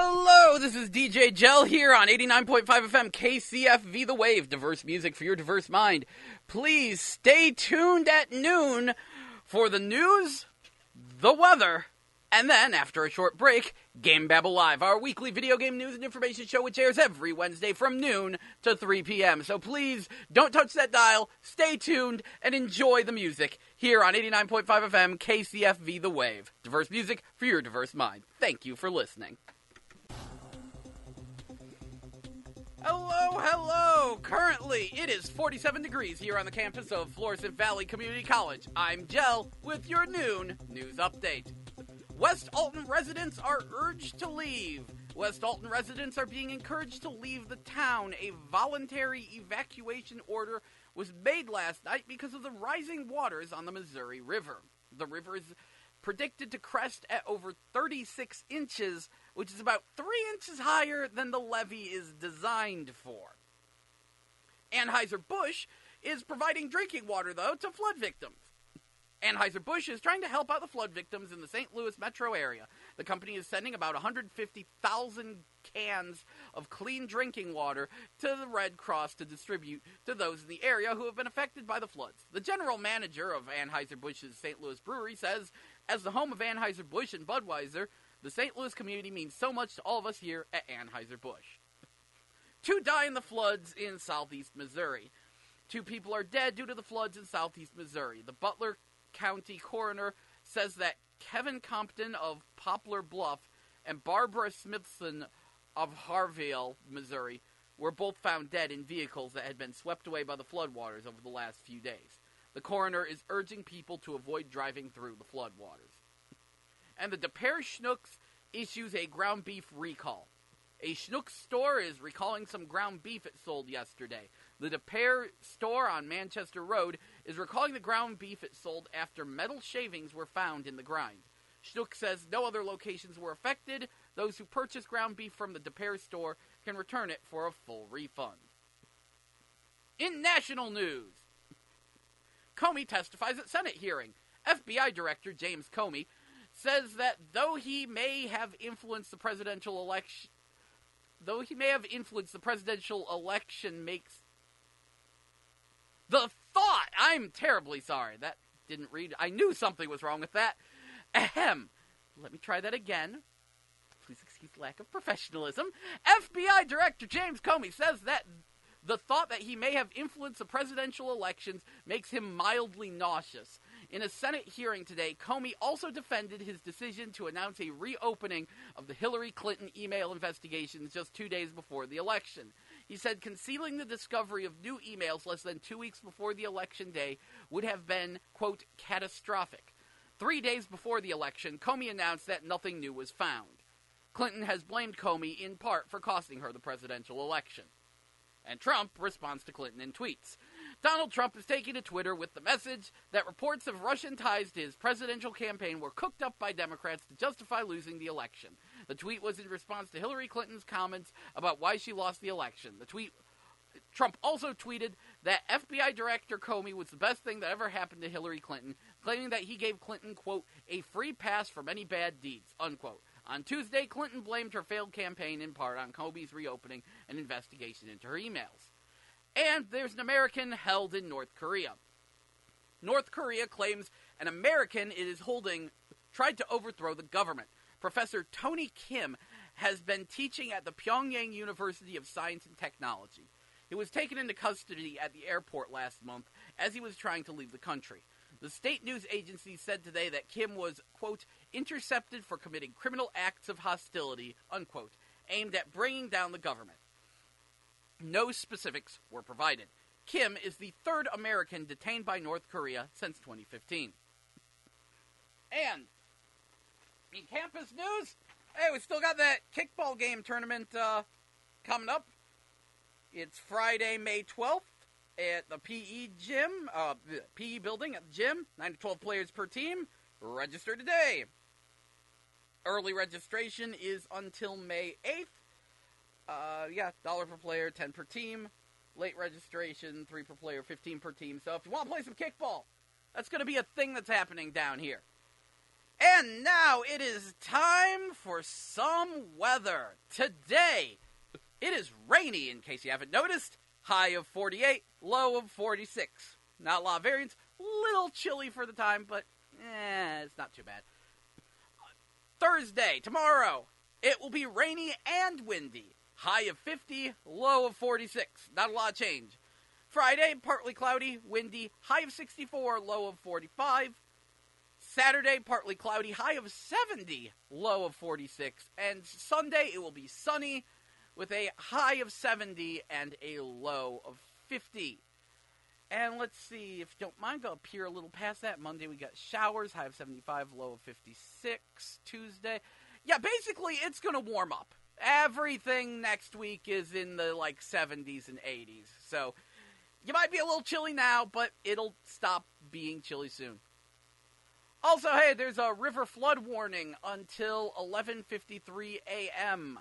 Hello, this is DJ Gel here on 89.5 FM KCFV The Wave. Diverse music for your diverse mind. Please stay tuned at noon for the news, the weather, and then, after a short break, GameBabble Live, our weekly video game news and information show which airs every Wednesday from noon to 3 p.m. So please, don't touch that dial, stay tuned, and enjoy the music here on 89.5 FM KCFV The Wave. Diverse music for your diverse mind. Thank you for listening. Hello! Currently, it is 47 degrees here on the campus of Florissant Valley Community College. I'm Gel with your noon news update. West Alton residents are urged to leave. West Alton residents are being encouraged to leave the town. A voluntary evacuation order was made last night because of the rising waters on the Missouri River. The river is predicted to crest at over 36 inches, which is about 3 inches higher than the levee is designed for. Anheuser-Busch is providing drinking water, though, to flood victims. Anheuser-Busch is trying to help out the flood victims in the St. Louis metro area. The company is sending about 150,000 cans of clean drinking water to the Red Cross to distribute to those in the area who have been affected by the floods. The general manager of Anheuser-Busch's St. Louis brewery says, as the home of Anheuser-Busch and Budweiser, the St. Louis community means so much to all of us here at Anheuser-Busch. 2 die in the floods in southeast Missouri. 2 people are dead due to the floods in southeast Missouri. The Butler County coroner says that Kevin Compton of Poplar Bluff and Barbara Smithson of Harville, Missouri, were both found dead in vehicles that had been swept away by the floodwaters over the last few days. The coroner is urging people to avoid driving through the floodwaters. And the DePere Schnucks issues a ground beef recall. A Schnucks store is recalling some ground beef it sold yesterday. The DePere store on Manchester Road is recalling the ground beef it sold after metal shavings were found in the grind. Schnucks says no other locations were affected. Those who purchase ground beef from the DePere store can return it for a full refund. In national news, Comey testifies at Senate hearing. FBI Director James Comey says that though he may have influenced the presidential election makes the thought. I'm terribly sorry. That didn't read. I knew something was wrong with that. Ahem. Let me try that again. Please excuse the lack of professionalism. FBI Director James Comey says that the thought that he may have influenced the presidential elections makes him mildly nauseous. In a Senate hearing today, Comey also defended his decision to announce a reopening of the Hillary Clinton email investigations just 2 days before the election. He said concealing the discovery of new emails less than 2 weeks before the election day would have been, quote, catastrophic. 3 days before the election, Comey announced that nothing new was found. Clinton has blamed Comey in part for costing her the presidential election. And Trump responds to Clinton in tweets. Donald Trump is taking to Twitter with the message that reports of Russian ties to his presidential campaign were cooked up by Democrats to justify losing the election. The tweet was in response to Hillary Clinton's comments about why she lost the election. Trump also tweeted that FBI Director Comey was the best thing that ever happened to Hillary Clinton, claiming that he gave Clinton, quote, a free pass from any bad deeds, unquote. On Tuesday, Clinton blamed her failed campaign in part on Comey's reopening an investigation into her emails. And there's an American held in North Korea. North Korea claims an American it is holding tried to overthrow the government. Professor Tony Kim has been teaching at the Pyongyang University of Science and Technology. He was taken into custody at the airport last month as he was trying to leave the country. The state news agency said today that Kim was, quote, intercepted for committing criminal acts of hostility, unquote, aimed at bringing down the government. No specifics were provided. Kim is the 3rd American detained by North Korea since 2015. And in campus news, hey, we still got that kickball game tournament coming up. It's Friday, May 12th at the PE building at the gym. 9 to 12 players per team. Register today. Early registration is until May 8th. $1 per player, 10 per team. Late registration, 3 per player, 15 per team. So if you want to play some kickball, that's going to be a thing that's happening down here. And now it is time for some weather. Today, it is rainy, in case you haven't noticed. High of 48, low of 46. Not a lot of variance. Little chilly for the time, but it's not too bad. Thursday, tomorrow, it will be rainy and windy. High of 50, low of 46. Not a lot of change. Friday, partly cloudy, windy, high of 64, low of 45. Saturday, partly cloudy, high of 70, low of 46. And Sunday, it will be sunny with a high of 70 and a low of 50. And let's see, if you don't mind, go up here a little past that. Monday, we got showers, high of 75, low of 56. Tuesday, yeah, basically, it's going to warm up. Everything next week is in the, 70s and 80s. So, you might be a little chilly now, but it'll stop being chilly soon. Also, hey, there's a river flood warning until 11:53 a.m.,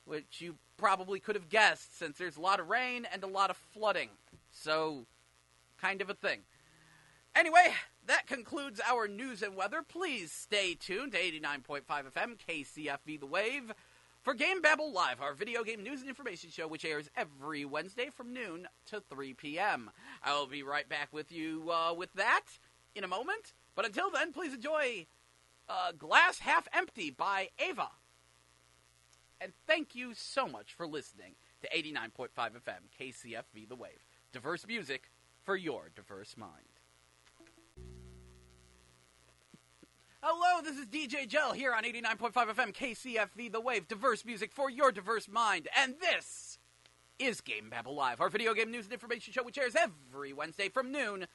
which you probably could have guessed, since there's a lot of rain and a lot of flooding. So, kind of a thing. Anyway, that concludes our news and weather. Please stay tuned to 89.5 FM, KCFV The Wave, for GameBabble Live, our video game news and information show, which airs every Wednesday from noon to 3 p.m. I will be right back with you with that in a moment. But until then, please enjoy Glass Half Empty by Ava. And thank you so much for listening to 89.5 FM, KCFV The Wave. Diverse music for your diverse mind. Hello, this is DJ Gel here on 89.5 FM, KCFV The Wave. Diverse music for your diverse mind. And this is GameBabble Live, our video game news and information show, which airs every Wednesday from noon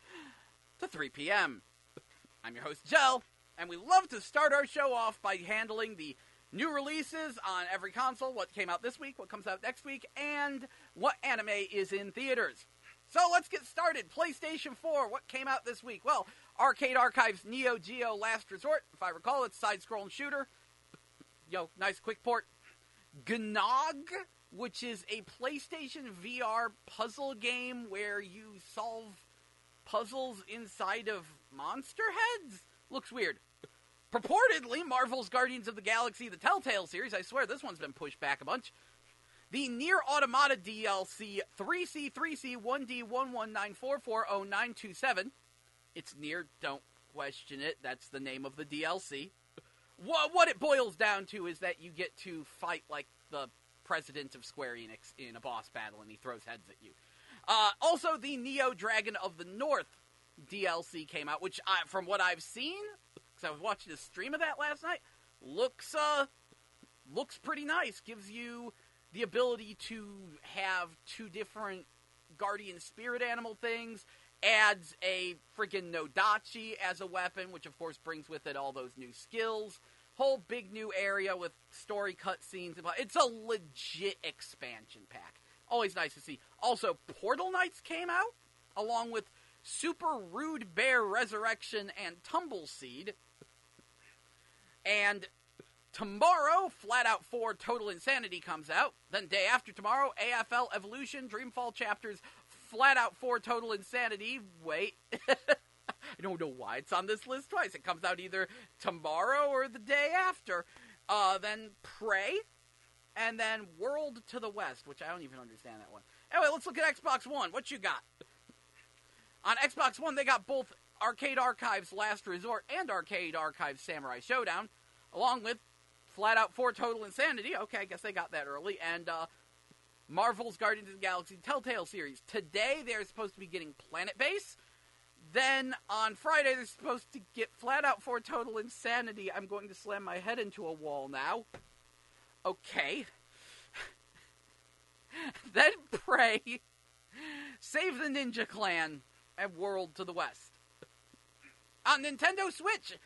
to 3 p.m. I'm your host, Gel, and we love to start our show off by handling the new releases on every console, what came out this week, what comes out next week, and what anime is in theaters. So let's get started. PlayStation 4, what came out this week? Well, Arcade Archives Neo Geo Last Resort. If I recall, it's a side-scrolling shooter. Nice quick port. Gnog, which is a PlayStation VR puzzle game where you solve puzzles inside of monster heads? Looks weird. Purportedly, Marvel's Guardians of the Galaxy, the Telltale series. I swear this one's been pushed back a bunch. The Nier Automata DLC 3C3C1D119440927. It's Nier, don't question it. That's the name of the DLC. What it boils down to is that you get to fight like the president of Square Enix in a boss battle, and he throws heads at you. Also, the Neo Dragon of the North DLC came out, which, from what I've seen, because I was watching a stream of that last night, looks pretty nice. Gives you the ability to have two different guardian spirit animal things, adds a freaking Nodachi as a weapon, which of course brings with it all those new skills. Whole big new area with story cutscenes. It's a legit expansion pack. Always nice to see. Also, Portal Knights came out, along with Super Rude Bear Resurrection and Tumbleseed. And tomorrow, Flat Out 4 Total Insanity comes out. Then day after tomorrow, AFL Evolution Dreamfall Chapters Flat Out 4 Total Insanity. Wait. I don't know why it's on this list twice. It comes out either tomorrow or the day after. Then Prey. And then World to the West, which I don't even understand that one. Anyway, let's look at Xbox One. What you got? On Xbox One, they got both Arcade Archives Last Resort and Arcade Archives Samurai Showdown, along with Flat Out 4 Total Insanity. Okay, I guess they got that early. And Marvel's Guardians of the Galaxy Telltale series. Today, they're supposed to be getting Planet Base. Then, on Friday, they're supposed to get Flat Out 4 Total Insanity. I'm going to slam my head into a wall now. Okay. Then Prey, Save the Ninja Clan, and World to the West. On Nintendo Switch,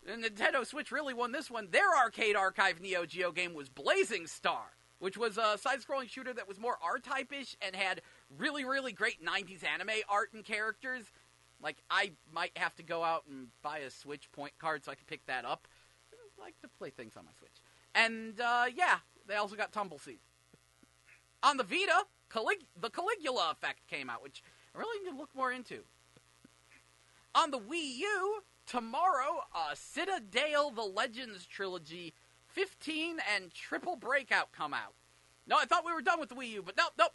the Nintendo Switch really won this one. Their Arcade Archive Neo Geo game was Blazing Star, which was a side-scrolling shooter that was more R-type-ish and had really, really great 90s anime art and characters. Like, I might have to go out and buy a Switch point card so I can pick that up. I like to play things on my Switch. And, yeah, they also got Tumbleseed. On the Vita, the Caligula Effect came out, which I really need to look more into. On the Wii U, tomorrow, Citadel The Legends Trilogy 15 and Triple Breakout come out. No, I thought we were done with the Wii U, but nope.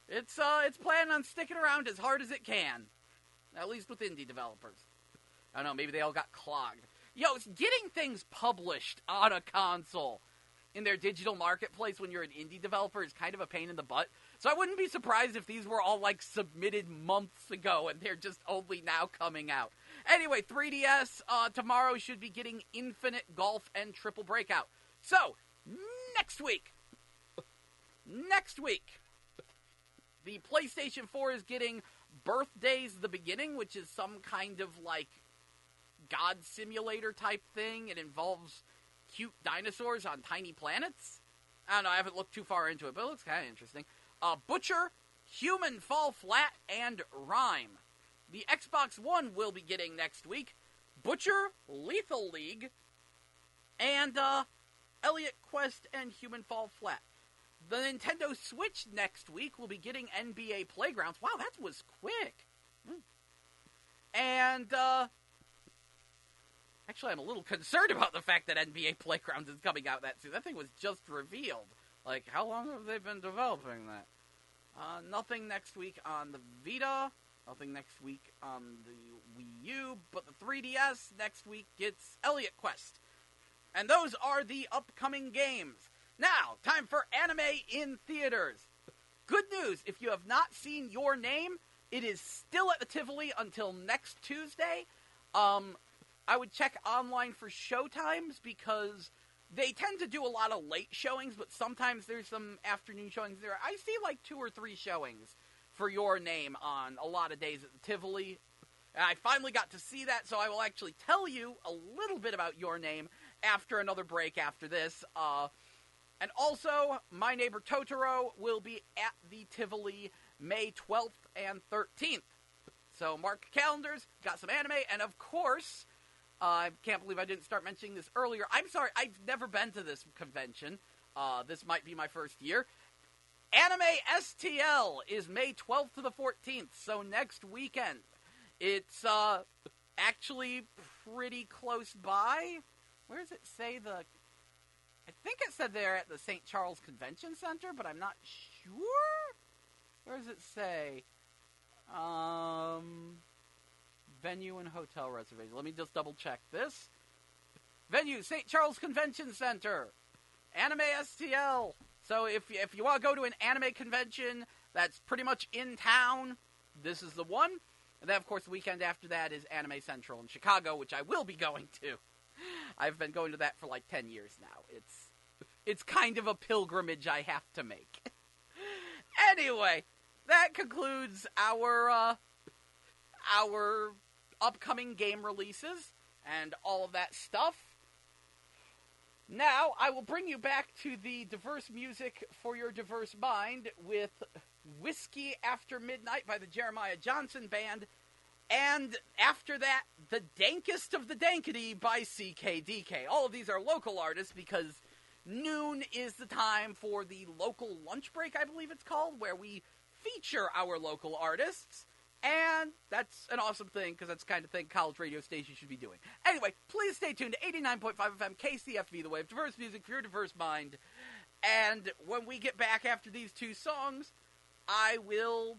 It's planning on sticking around as hard as it can. At least with indie developers. I don't know, maybe they all got clogged. Getting things published on a console in their digital marketplace when you're an indie developer is kind of a pain in the butt. So I wouldn't be surprised if these were all, submitted months ago and they're just only now coming out. Anyway, 3DS tomorrow should be getting Infinite Golf and Triple Breakout. So, next week, the PlayStation 4 is getting Birthday's The Beginning, which is some kind of, God simulator type thing. It involves cute dinosaurs on tiny planets. I don't know, I haven't looked too far into it, but it looks kind of interesting. Butcher, Human Fall Flat, and Rhyme. The Xbox One will be getting next week Butcher, Lethal League, and Elliot Quest and Human Fall Flat. The Nintendo Switch next week will be getting NBA Playgrounds. Wow, that was quick. And, actually, I'm a little concerned about the fact that NBA Playgrounds is coming out that soon. That thing was just revealed. How long have they been developing that? Nothing next week on the Vita. Nothing next week on the Wii U. But the 3DS next week gets Elliot Quest. And those are the upcoming games. Now, time for anime in theaters. Good news, if you have not seen Your Name, it is still at the Tivoli until next Tuesday. I would check online for showtimes because they tend to do a lot of late showings, but sometimes there's some afternoon showings there. I see 2 or 3 showings for Your Name on a lot of days at the Tivoli. And I finally got to see that, so I will actually tell you a little bit about Your Name after another break after this. And also, My Neighbor Totoro will be at the Tivoli May 12th and 13th. So mark your calendars, got some anime, and of course, I can't believe I didn't start mentioning this earlier. I'm sorry, I've never been to this convention. This might be my first year. Anime STL is May 12th to the 14th, so next weekend. It's actually pretty close by. Where does it say the... I think it said they're at the St. Charles Convention Center, but I'm not sure. Where does it say? Venue and hotel reservation. Let me just double check this. Venue, St. Charles Convention Center. Anime STL. So if you want to go to an anime convention that's pretty much in town, this is the one. And then, of course, the weekend after that is Anime Central in Chicago, which I will be going to. I've been going to that for 10 years now. It's kind of a pilgrimage I have to make. Anyway, that concludes our upcoming game releases and all of that stuff. Now, I will bring you back to the diverse music for your diverse mind with Whiskey After Midnight by the Jeremiah Johnson Band, and after that, The Dankest of the Dankity by CKDK. All of these are local artists because noon is the time for the local lunch break, I believe it's called, where we feature our local artists. And that's an awesome thing, because that's the kind of thing college radio stations should be doing. Anyway, please stay tuned to 89.5 FM KCFV The Wave, diverse music for your diverse mind. And when we get back after these 2 songs, I will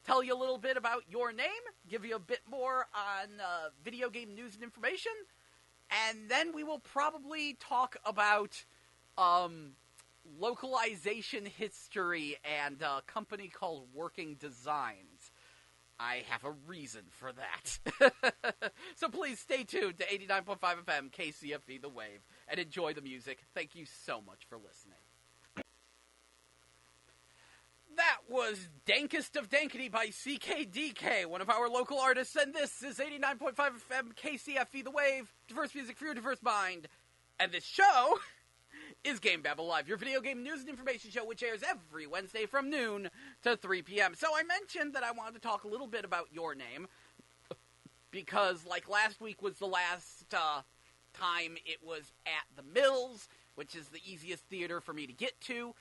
tell you a little bit about Your Name, give you a bit more on video game news and information, and then we will probably talk about localization history and a company called Working Designs. I have a reason for that. So please stay tuned to 89.5 FM KCFV The Wave and enjoy the music. Thank you so much for listening. That was Dankest of Dankity by CKDK, one of our local artists, and this is 89.5 FM KCFV The Wave, diverse music for your diverse mind. And this show is GameBabble Live, your video game news and information show, which airs every Wednesday from noon to 3 p.m. So I mentioned that I wanted to talk a little bit about Your Name, because, last week was the last time it was at the Mills, which is the easiest theater for me to get to,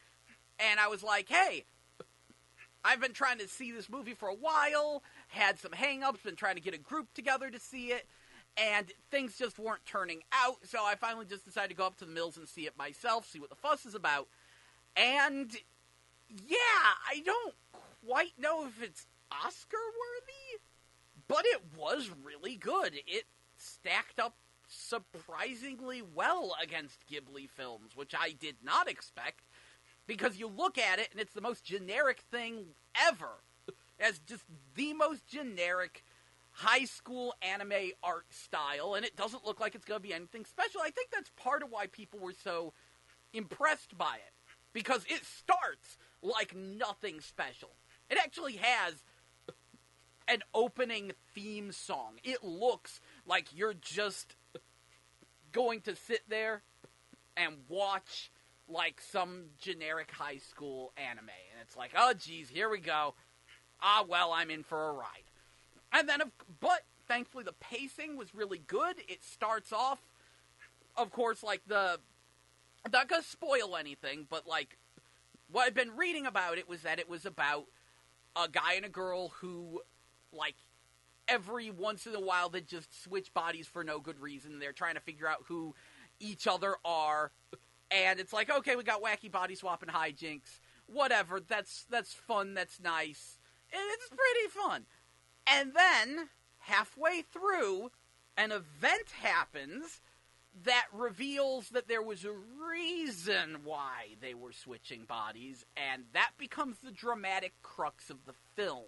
and I was like, hey, I've been trying to see this movie for a while, had some hang-ups, been trying to get a group together to see it, and things just weren't turning out, so I finally just decided to go up to the mills and see it myself, see what the fuss is about, and yeah, I don't quite know if it's Oscar-worthy, but it was really good. It stacked up surprisingly well against Ghibli films, which I did not expect, because you look at it and it's the most generic thing ever. As just the most generic high school anime art style, and it doesn't look like it's going to be anything special. I think that's part of why people were so impressed by it, because it starts like nothing special. It actually has an opening theme song. It looks like you're just going to sit there and watch like some generic high school anime. And it's like, oh geez, here we go. Ah, well, I'm in for a ride. And then, but thankfully the pacing was really good. It starts off, of course, like I'm not gonna spoil anything, but like, what I've been reading about it was that it was about a guy and a girl who, like, every once in a while they just switch bodies for no good reason. They're trying to figure out who each other are, and it's like, okay, we got wacky body swapping hijinks, whatever, that's fun, that's nice, and it's pretty fun. And then, halfway through, an event happens that reveals that there was a reason why they were switching bodies, and that becomes the dramatic crux of the film.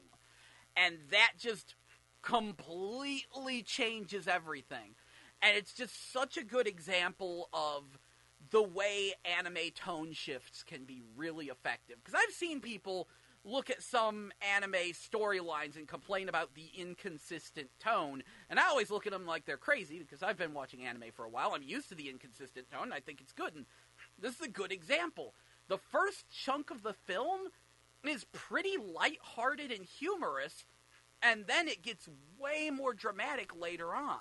And that just completely changes everything. And it's just such a good example of the way anime tone shifts can be really effective. Because I've seen people look at some anime storylines and complain about the inconsistent tone, and I always look at them like they're crazy, because I've been watching anime for a while. I'm used to the inconsistent tone, and I think it's good, and this is a good example. The first chunk of the film is pretty lighthearted and humorous, and then it gets way more dramatic later on.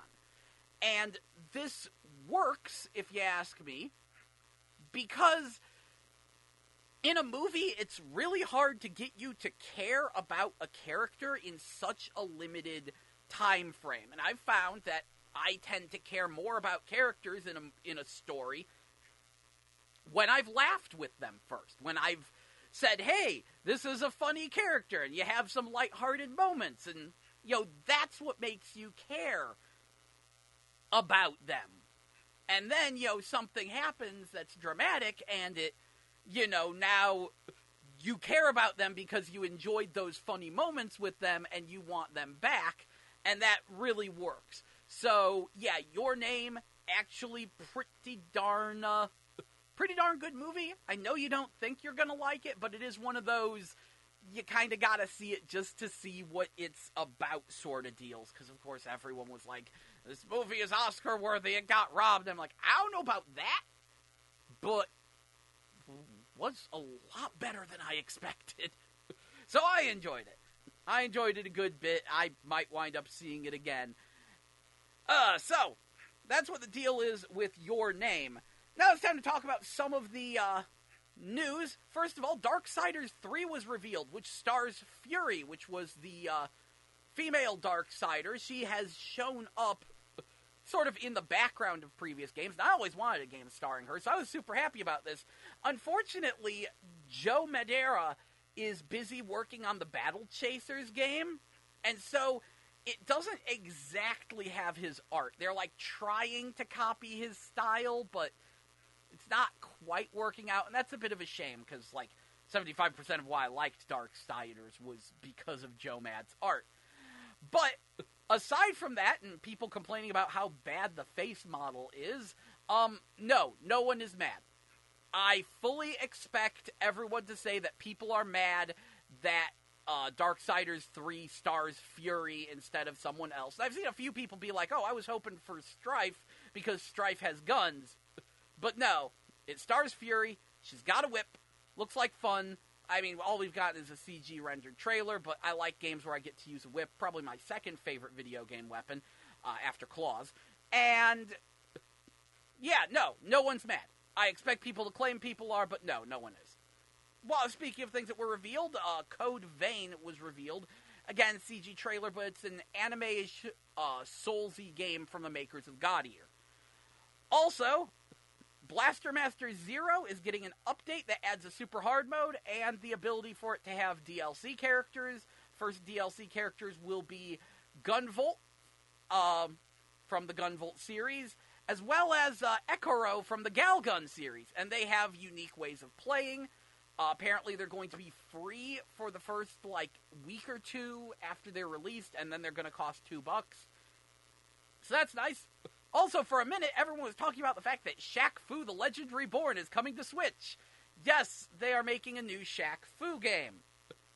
And this works, if you ask me, because in a movie, it's really hard to get you to care about a character in such a limited time frame. And I've found that I tend to care more about characters in a story when I've laughed with them first. When I've said, hey, this is a funny character, and you have some lighthearted moments, and, that's what makes you care about them. And then, something happens that's dramatic, and it, now you care about them because you enjoyed those funny moments with them and you want them back, and that really works. So, yeah, Your Name, actually pretty darn good movie. I know you don't think you're gonna like it, but it is one of those, you kind of gotta see it just to see what it's about sort of deals, because of course everyone was like, this movie is Oscar worthy, it got robbed. I'm like, I don't know about that, but was a lot better than I expected. So I enjoyed it. I enjoyed it a good bit. I might wind up seeing it again. So, that's what the deal is with Your Name. Now it's time to talk about some of the, news. First of all, Darksiders 3 was revealed, which stars Fury, which was the, female Darksider. She has shown up sort of in the background of previous games, and I always wanted a game starring her, so I was super happy about this. Unfortunately, Joe Madeira is busy working on the Battle Chasers game, and so it doesn't exactly have his art. They're, like, trying to copy his style, but it's not quite working out, and that's a bit of a shame, because, like, 75% of why I liked Darksiders was because of Joe Mad's art. But aside from that, and people complaining about how bad the face model is, no one is mad. I fully expect everyone to say that people are mad that Darksiders 3 stars Fury instead of someone else. And I've seen a few people be like, oh, I was hoping for Strife because Strife has guns. But no, it stars Fury, she's got a whip, looks like fun. I mean, all we've got is a CG rendered trailer, but I like games where I get to use a whip, probably my second favorite video game weapon, after claws. And, yeah, no one's mad. I expect people to claim people are, but no one is. Well, speaking of things that were revealed, Code Vein was revealed, Again, CG trailer, but it's an anime-ish, Soulsy game from the makers of God Eater. Also, Blaster Master Zero is getting an update that adds a super hard mode and the ability for it to have DLC characters. First DLC characters will be Gunvolt, from the Gunvolt series, as well as Ekoro from the Galgun series, and they have unique ways of playing. Apparently they're going to be free for the first, week or two after they're released, and then they're going to cost $2. So that's nice. Also, for a minute, everyone was talking about the fact that Shaq Fu the Legend Reborn is coming to Switch. Yes, they are making a new Shaq Fu game.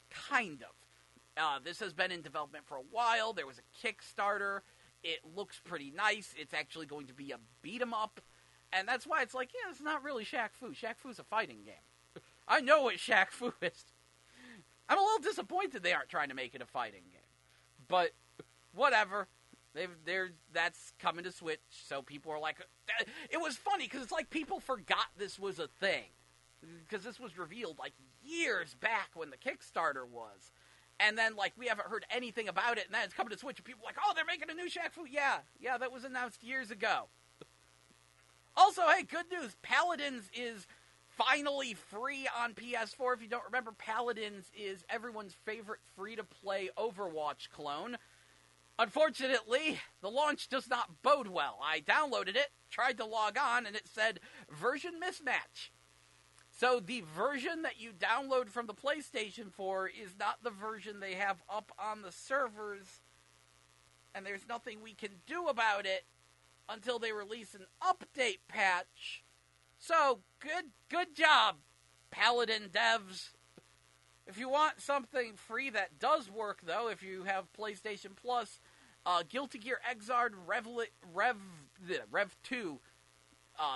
Kind of. This has been in development for a while. There was a Kickstarter. It looks pretty nice. It's actually going to be a beat-em-up. And that's why it's it's not really Shaq Fu. Shaq Fu's a fighting game. I know what Shaq Fu is. I'm a little disappointed they aren't trying to make it a fighting game. But, whatever. That's coming to Switch, so people are like... It was funny, because it's people forgot this was a thing. Because this was revealed, years back when the Kickstarter was. And then, we haven't heard anything about it, and then it's coming to Switch, and people are like, oh, they're making a new Shaq Fu. Yeah, that was announced years ago. Also, hey, good news. Paladins is finally free on PS4. If you don't remember, Paladins is everyone's favorite free-to-play Overwatch clone. Unfortunately, the launch does not bode well. I downloaded it, tried to log on, and it said version mismatch. So the version that you download from the PlayStation 4 is not the version they have up on the servers, and there's nothing we can do about it until they release an update patch. So, good job, Paladin devs. If you want something free that does work, though, if you have PlayStation Plus, Guilty Gear Xrd Rev 2,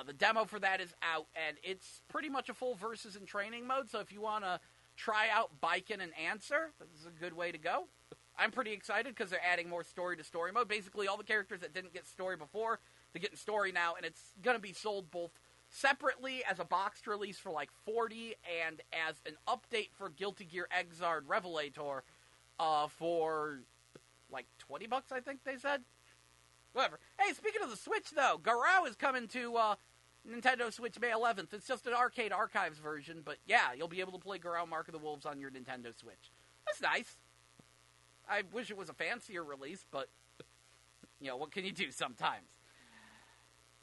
the demo for that is out, and it's pretty much a full versus and training mode, so if you want to try out Biken and Answer, this is a good way to go. I'm pretty excited because they're adding more story-to-story mode. Basically, all the characters that didn't get story before, they're getting story now, and it's going to be sold both separately as a boxed release for $40 and as an update for Guilty Gear Xrd Revelator for $20, I think they said. Whatever. Hey, speaking of the Switch, though, Garou is coming to Nintendo Switch May 11th. It's just an Arcade Archives version, but yeah, you'll be able to play Garou Mark of the Wolves on your Nintendo Switch. That's nice. I wish it was a fancier release, but, what can you do sometimes?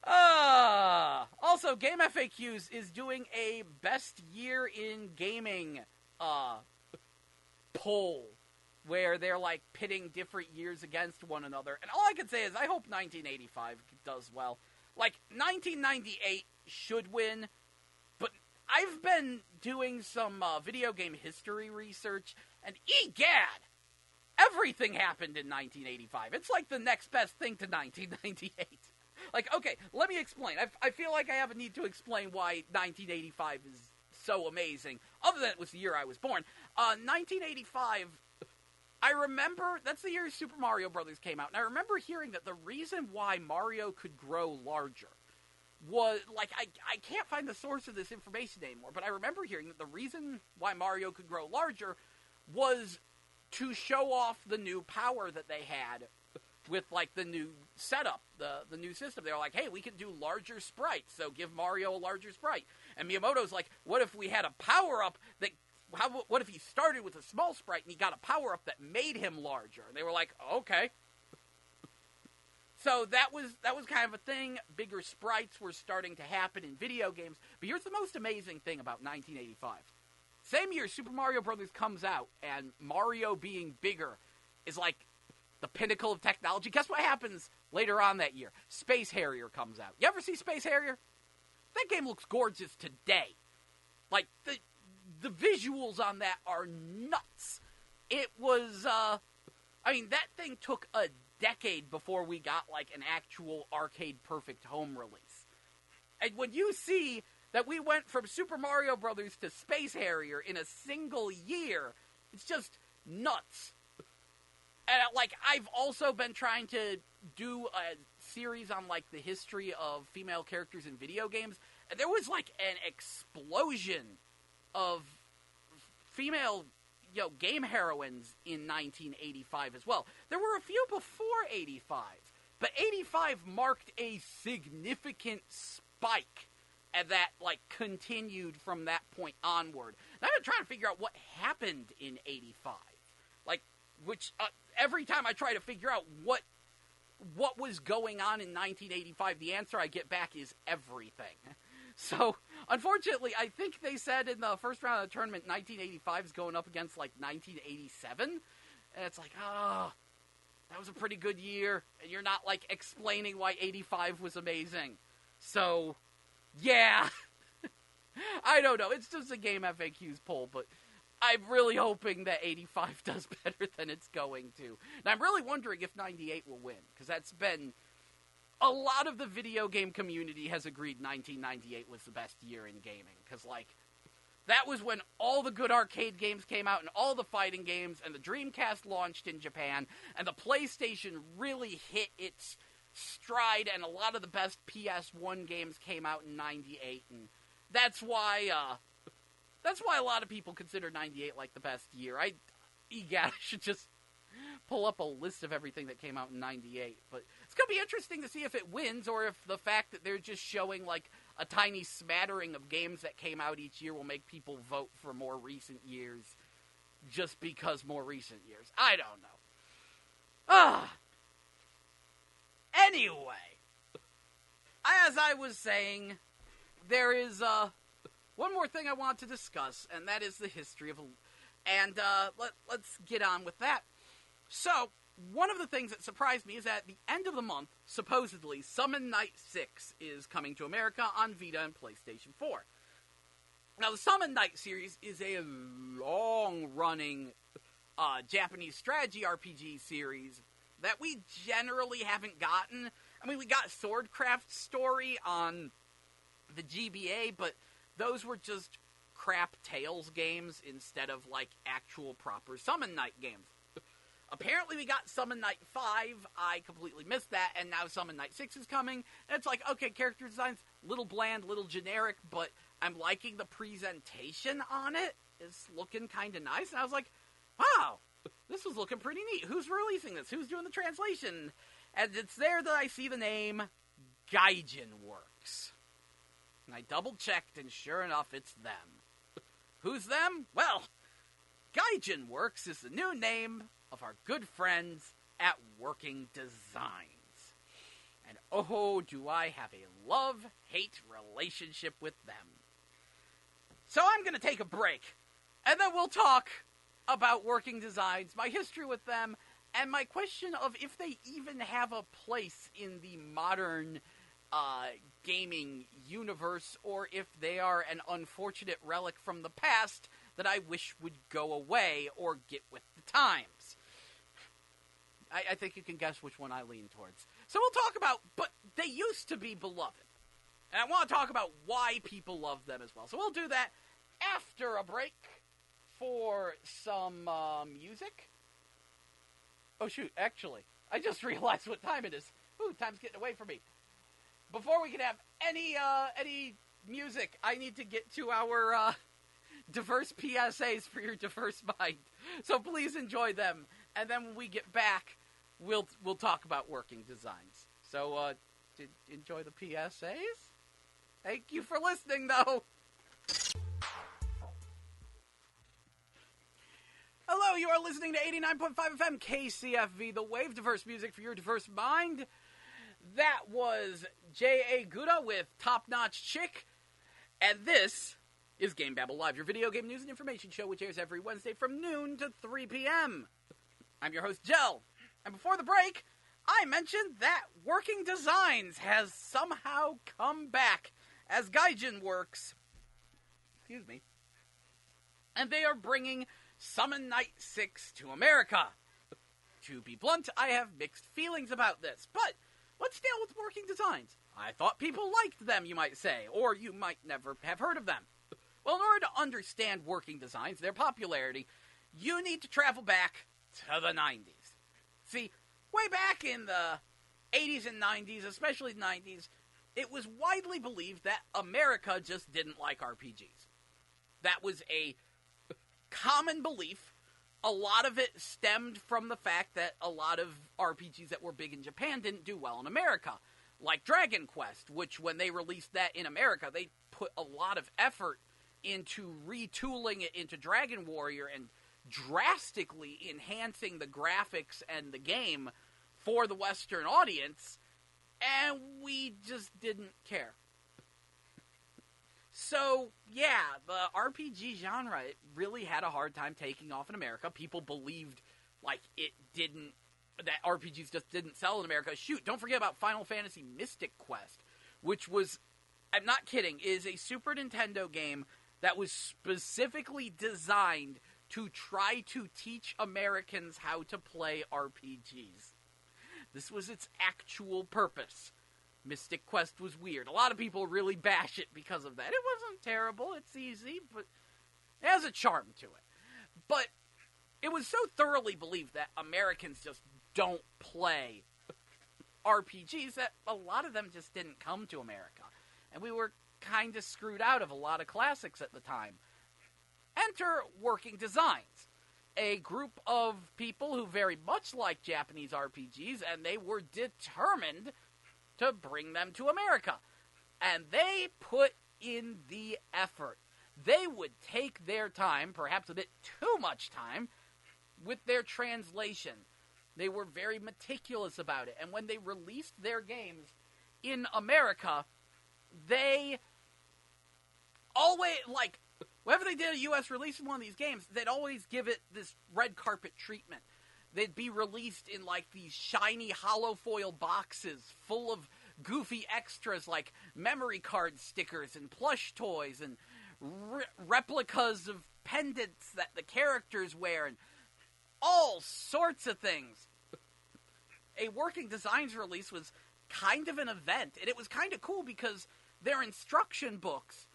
Also, Game FAQs is doing a best year in gaming poll where they're pitting different years against one another. And all I can say is I hope 1985 does well. 1998 should win, but I've been doing some video game history research, and egad, everything happened in 1985. It's the next best thing to 1998. Okay, let me explain. I feel like I have a need to explain why 1985 is so amazing, other than it was the year I was born. 1985, I remember, that's the year Super Mario Brothers came out, and I remember hearing that the reason why Mario could grow larger was, I can't find the source of this information anymore, but I remember hearing that the reason why Mario could grow larger was to show off the new power that they had with, the new setup, the new system. They were like, hey, we can do larger sprites, so give Mario a larger sprite. And Miyamoto's like, what if we had a power-up that... what if he started with a small sprite and he got a power-up that made him larger? And they were like, okay. So that was kind of a thing. Bigger sprites were starting to happen in video games. But here's the most amazing thing about 1985. Same year Super Mario Brothers comes out, and Mario being bigger is the pinnacle of technology. Guess what happens later on that year? Space Harrier comes out. You ever see Space Harrier? That game looks gorgeous today. The visuals on that are nuts. It was, that thing took a decade before we got, an actual arcade-perfect home release. And when you see that we went from Super Mario Brothers to Space Harrier in a single year, it's just nuts. And, I've also been trying to do a series on, the history of female characters in video games, and there was, an explosion of female game heroines in 1985 as well. There were a few before 85, but 85 marked a significant spike, and that, continued from that point onward. And I've been trying to figure out what happened in 85. Every time I try to figure out what was going on in 1985, the answer I get back is everything. So, unfortunately, I think they said in the first round of the tournament, 1985 is going up against, 1987. And it's that was a pretty good year, and you're not, explaining why 85 was amazing. So, yeah. I don't know. It's just a Game FAQs poll, but I'm really hoping that 85 does better than it's going to. And I'm really wondering if 98 will win, because that's been... A lot of the video game community has agreed 1998 was the best year in gaming, because, that was when all the good arcade games came out, and all the fighting games, and the Dreamcast launched in Japan, and the PlayStation really hit its stride, and a lot of the best PS1 games came out in 98, and that's why a lot of people consider 98, the best year. I should just pull up a list of everything that came out in 98, but it's going to be interesting to see if it wins, or if the fact that they're just showing, a tiny smattering of games that came out each year will make people vote for more recent years, just because more recent years. I don't know. Anyway, as I was saying, there is, one more thing I want to discuss, and that is the history of... And, let's get on with that. So, one of the things that surprised me is that at the end of the month, supposedly, Summon Night 6 is coming to America on Vita and PlayStation 4. Now, the Summon Night series is a long-running Japanese strategy RPG series that we generally haven't gotten. I mean, we got Swordcraft Story on the GBA, but those were just crap Tales games instead of, actual proper Summon Night games. Apparently we got Summon Night 5, I completely missed that, and now Summon Night 6 is coming, and it's okay, character design's little bland, little generic, but I'm liking the presentation on it. It's looking kind of nice, and I was like, wow, this was looking pretty neat. Who's releasing this? Who's doing the translation? And it's there that I see the name Gaijin Works. And I double-checked, and sure enough, it's them. Who's them? Well, Gaijin Works is the new name of our good friends at Working Designs. And oh, do I have a love-hate relationship with them. So I'm going to take a break, and then we'll talk about Working Designs, my history with them, and my question of if they even have a place in the modern gaming universe, or if they are an unfortunate relic from the past that I wish would go away or get with the times. I think you can guess which one I lean towards. So we'll talk about, but they used to be beloved. And I want to talk about why people love them as well. So we'll do that after a break for some music. Oh shoot, actually, I just realized what time it is. Ooh, time's getting away from me. Before we can have any music, I need to get to our diverse PSAs for your diverse mind. So please enjoy them, and then when we get back, we'll talk about Working Designs. So enjoy the PSAs. Thank you for listening, though. Hello, you are listening to 89.5 FM KCFV, the Wave, diverse music for your diverse mind. That was J.A. Gouda with Top Notch Chick, and this is GameBabble Live, your video game news and information show, which airs every Wednesday from noon to 3 p.m. I'm your host, Jell, and before the break, I mentioned that Working Designs has somehow come back as Gaijin Works, excuse me, and they are bringing Summon Night 6 to America. To be blunt, I have mixed feelings about this, but let's deal with Working Designs. I thought people liked them, you might say, or you might never have heard of them. Well, in order to understand Working Designs, their popularity, you need to travel back to the 90s. See, way back in the 80s and 90s, especially the 90s, it was widely believed that America just didn't like RPGs. That was a common belief a lot of it stemmed from the fact that a lot of RPGs that were big in Japan didn't do well in America. Like Dragon Quest, which when they released that in America, they put a lot of effort into retooling it into Dragon Warrior and drastically enhancing the graphics and the game for the Western audience, and we just didn't care. So, yeah, the RPG genre, it really had a hard time taking off in America. People believed, like, that RPGs just didn't sell in America. Shoot, don't forget about Final Fantasy Mystic Quest, which was, I'm not kidding, is a Super Nintendo game that was specifically designed to try to teach Americans how to play RPGs. This was its actual purpose. Mystic Quest was weird. A lot of people really bash it because of that. It wasn't terrible. It's easy, but it has a charm to it. But it was so thoroughly believed that Americans just don't play RPGs that a lot of them just didn't come to America. And we were kind of screwed out of a lot of classics at the time. Enter Working Designs, a group of people who very much like Japanese RPGs, and they were determined to bring them to America. And they put in the effort. They would take their time, perhaps a bit too much time, with their translation. They were very meticulous about it. And when they released their games in America, they always, like, whenever they did a U.S. release of one of these games, they'd always give it this red carpet treatment. They'd be released in, like, these shiny hollow foil boxes full of goofy extras like memory card stickers and plush toys and replicas of pendants that the characters wear and all sorts of things. A Working Designs release was kind of an event, and it was kind of cool because their instruction books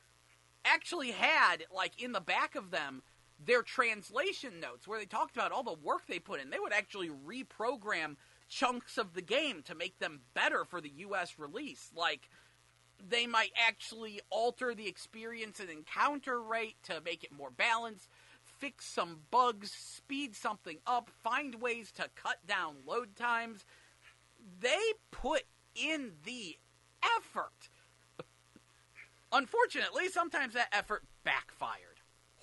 actually had, like, in the back of them, their translation notes, where they talked about all the work they put in. They would actually reprogram chunks of the game to make them better for the U.S. release. Like, they might actually alter the experience and encounter rate to make it more balanced, fix some bugs, speed something up, find ways to cut down load times. They put in the effort. Unfortunately, sometimes that effort backfired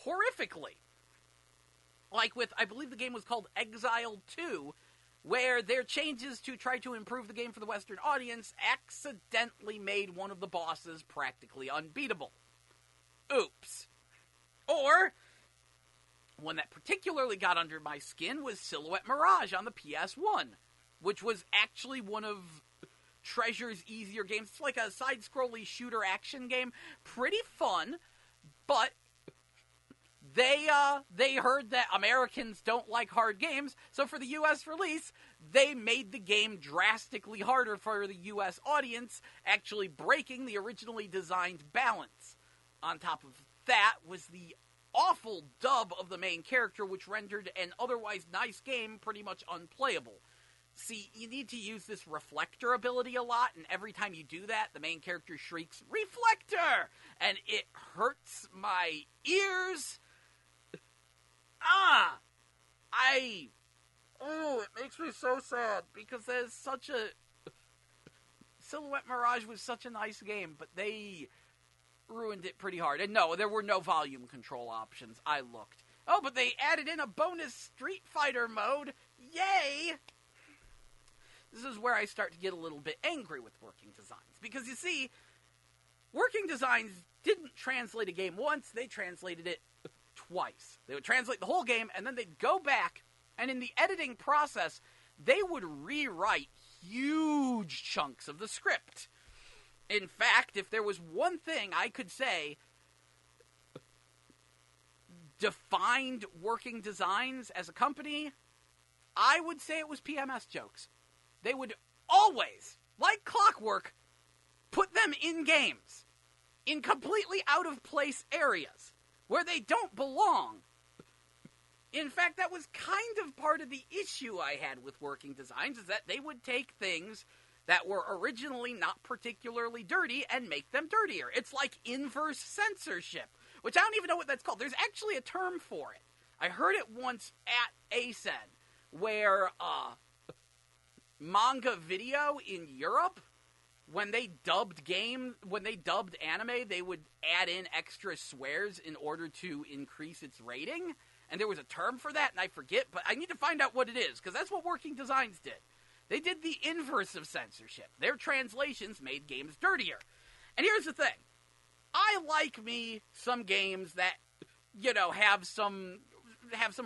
horrifically. Like with, I believe the game was called Exile 2, where their changes to try to improve the game for the Western audience accidentally made one of the bosses practically unbeatable. Oops. Or, one that particularly got under my skin was Silhouette Mirage on the PS1, which was actually one of Treasure's easier games. It's like a side-scrolly shooter action game. Pretty fun, but they heard that Americans don't like hard games, so for the U.S. release, they made the game drastically harder for the U.S. audience, actually breaking the originally designed balance. On top of that was the awful dub of the main character, which rendered an otherwise nice game pretty much unplayable. See, you need to use this reflector ability a lot, and every time you do that, the main character shrieks, "Reflector!" And it hurts my ears. It makes me so sad, because there's such a... Silhouette Mirage was such a nice game, but they ruined it pretty hard. And no, there were no volume control options. I looked. Oh, but they added in a bonus Street Fighter mode. Yay! This is where I start to get a little bit angry with Working Designs. Because, you see, Working Designs didn't translate a game once, they translated it twice. They would translate the whole game, and then they'd go back, and in the editing process, they would rewrite huge chunks of the script. In fact, if there was one thing I could say defined Working Designs as a company, I would say it was PMS jokes. They would always, like clockwork, put them in games, in completely out-of-place areas, where they don't belong. In fact, that was kind of part of the issue I had with Working Designs, is that they would take things that were originally not particularly dirty and make them dirtier. It's like inverse censorship, which I don't even know what that's called. There's actually a term for it. I heard it once at ACEN, where manga video in Europe, when they dubbed anime, they would add in extra swears in order to increase its rating. And there was a term for that, and I forget, but I need to find out what it is, because that's what Working Designs did. They did the inverse of censorship. Their translations made games dirtier. And here's the thing. I like me some games that, have some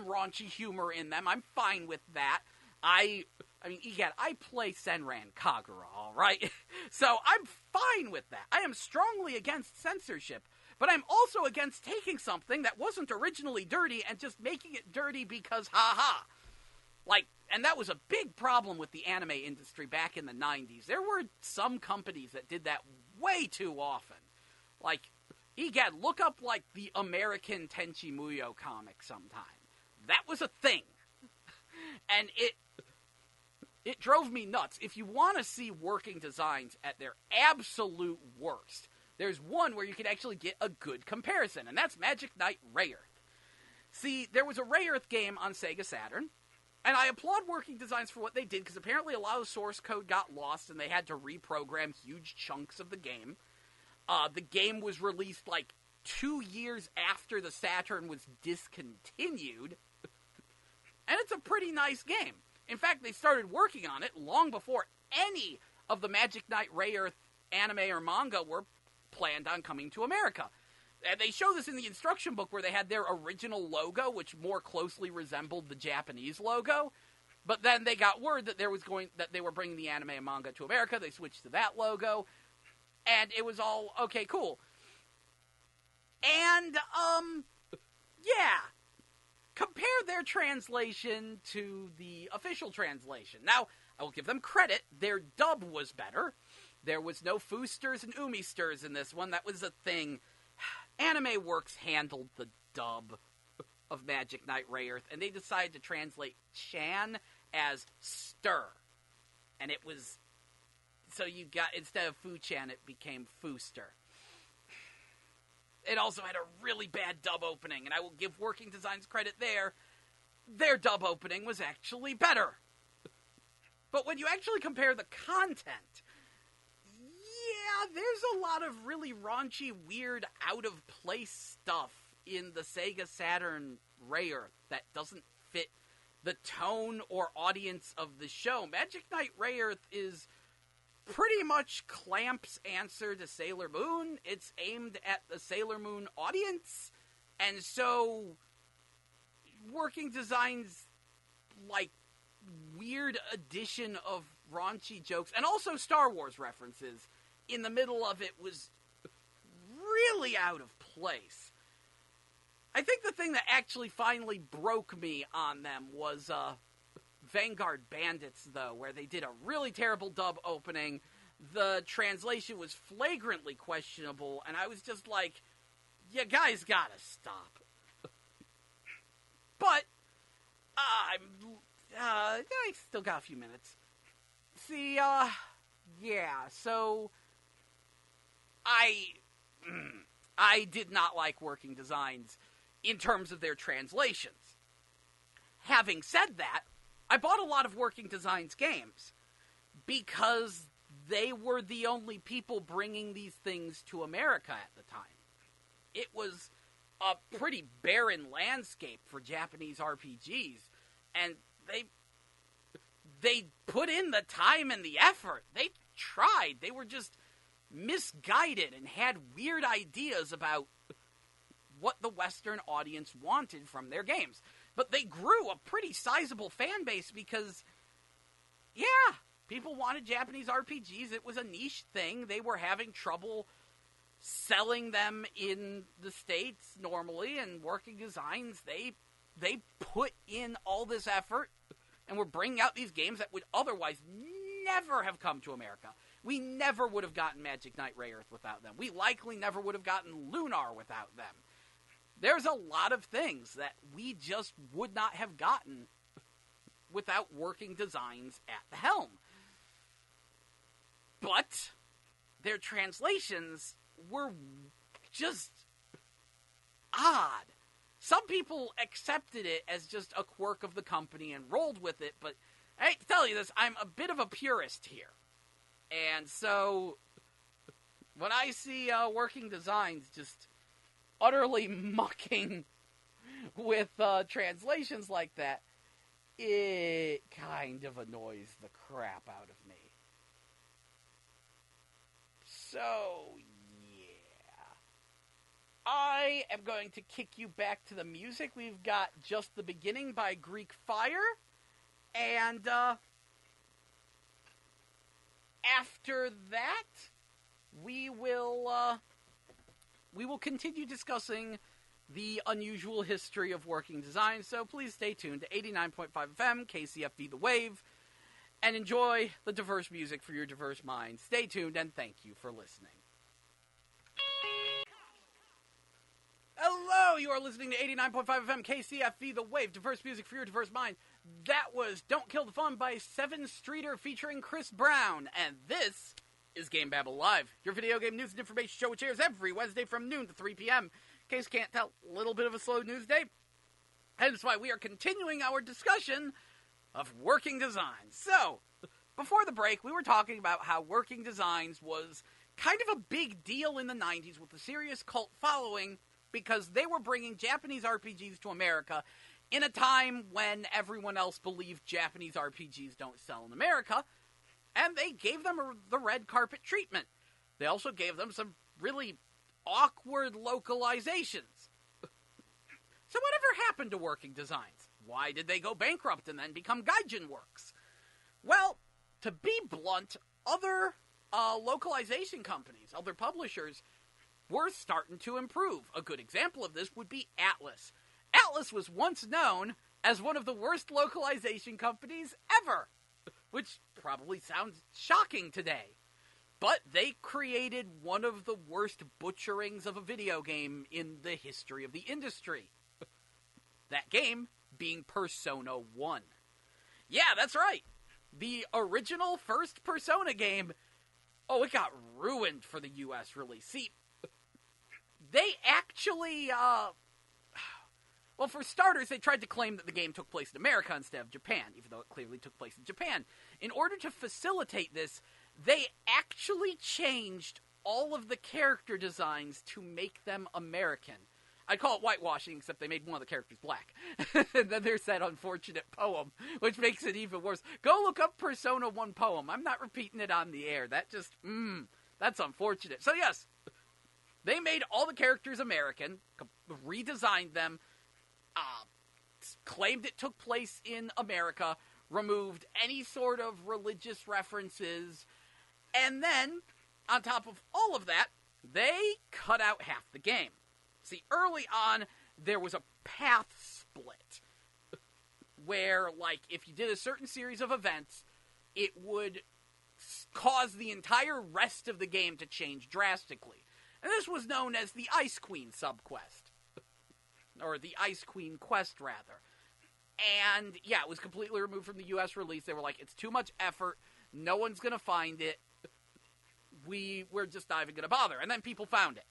raunchy humor in them. I'm fine with that. I mean, egad, I play Senran Kagura, all right? So I'm fine with that. I am strongly against censorship, but I'm also against taking something that wasn't originally dirty and just making it dirty because ha-ha. And that was a big problem with the anime industry back in the 90s. There were some companies that did that way too often. Egad, look up, the American Tenchi Muyo comic sometime. That was a thing. And it drove me nuts. If you want to see Working Designs at their absolute worst, there's one where you can actually get a good comparison, and that's Magic Knight Rayearth. See, there was a Rayearth game on Sega Saturn, and I applaud Working Designs for what they did, because apparently a lot of source code got lost, and they had to reprogram huge chunks of the game. The game was released, 2 years after the Saturn was discontinued, and it's a pretty nice game. In fact, they started working on it long before any of the Magic Knight Rayearth anime or manga were planned on coming to America. And they show this in the instruction book where they had their original logo, which more closely resembled the Japanese logo. But then they got word that that they were bringing the anime and manga to America. They switched to that logo, and it was all okay, cool. And yeah. Compare their translation to the official translation. Now, I will give them credit. Their dub was better. There was no foosters and umisters in this one. That was a thing. Anime Works handled the dub of Magic Knight Rayearth, and they decided to translate Chan as stir. And it was... So you got... Instead of Fu-Chan, it became Fooster. It also had a really bad dub opening, and I will give Working Designs credit there. Their dub opening was actually better. But when you actually compare the content, yeah, there's a lot of really raunchy, weird, out-of-place stuff in the Sega Saturn Rayearth that doesn't fit the tone or audience of the show. Magic Knight Rayearth is pretty much Clamp's answer to Sailor Moon. It's aimed at the Sailor Moon audience, and so Working Designs, weird addition of raunchy jokes, and also Star Wars references in the middle of it was really out of place. I think the thing that actually finally broke me on them was, Vanguard Bandits, though, where they did a really terrible dub opening. The translation was flagrantly questionable, and I was just like, you guys gotta stop. But, I still got a few minutes. See, yeah, so, I did not like Working Designs in terms of their translations. Having said that, I bought a lot of Working Designs games because they were the only people bringing these things to America at the time. It was a pretty barren landscape for Japanese RPGs, and they put in the time and the effort. They tried. They were just misguided and had weird ideas about what the Western audience wanted from their games. But they grew a pretty sizable fan base because, yeah, people wanted Japanese RPGs. It was a niche thing. They were having trouble selling them in the States normally, and Working Designs, they put in all this effort and were bringing out these games that would otherwise never have come to America. We never would have gotten Magic Knight Rayearth without them. We likely never would have gotten Lunar without them. There's a lot of things that we just would not have gotten without Working Designs at the helm. But their translations were just odd. Some people people accepted it as just a quirk of the company and rolled with it, but I hate to tell you this, I'm a bit of a purist here. And so, when I see Working Designs just utterly mucking with translations like that, it kind of annoys the crap out of me. So, yeah. I am going to kick you back to the music. We've got Just the Beginning by Greek Fire. And, after that, we will continue discussing the unusual history of Working Design, so please stay tuned to 89.5 FM, KCFV The Wave, and enjoy the diverse music for your diverse mind. Stay tuned, and thank you for listening. Hello, you are listening to 89.5 FM, KCFV The Wave, diverse music for your diverse mind. That was Don't Kill the Fun by Seven Streeter featuring Chris Brown, and this is GameBabble Live, your video game news and information show which airs every Wednesday from noon to 3 p.m. In case you can't tell, a little bit of a slow news day. Hence why we are continuing our discussion of Working Designs. So, before the break, we were talking about how Working Designs was kind of a big deal in the 90s with a serious cult following because they were bringing Japanese RPGs to America in a time when everyone else believed Japanese RPGs don't sell in America, and they gave them the red carpet treatment. They also gave them some really awkward localizations. So whatever happened to Working Designs? Why did they go bankrupt and then become Gaijin Works? Well, to be blunt, other localization companies, other publishers, were starting to improve. A good example of this would be Atlus. Atlus was once known as one of the worst localization companies ever, which probably sounds shocking today. But they created one of the worst butcherings of a video game in the history of the industry. That game being Persona 1. Yeah, that's right. The original first Persona game, it got ruined for the US release. See, they actually, well, for starters, they tried to claim that the game took place in America instead of Japan, even though it clearly took place in Japan. In order to facilitate this, they actually changed all of the character designs to make them American. I'd call it whitewashing, except they made one of the characters black. And then there's that unfortunate poem, which makes it even worse. Go look up Persona 1 poem. I'm not repeating it on the air. That just, that's unfortunate. So yes, they made all the characters American, redesigned them, claimed it took place in America, removed any sort of religious references, and then, on top of all of that, they cut out half the game. See, early on, there was a path split, where, like, if you did a certain series of events, it would cause the entire rest of the game to change drastically. And this was known as the Ice Queen subquest. Or the Ice Queen quest, rather. And, yeah, it was completely removed from the US release. They were like, it's too much effort, no one's gonna find it, we're just not even gonna bother. And then people found it.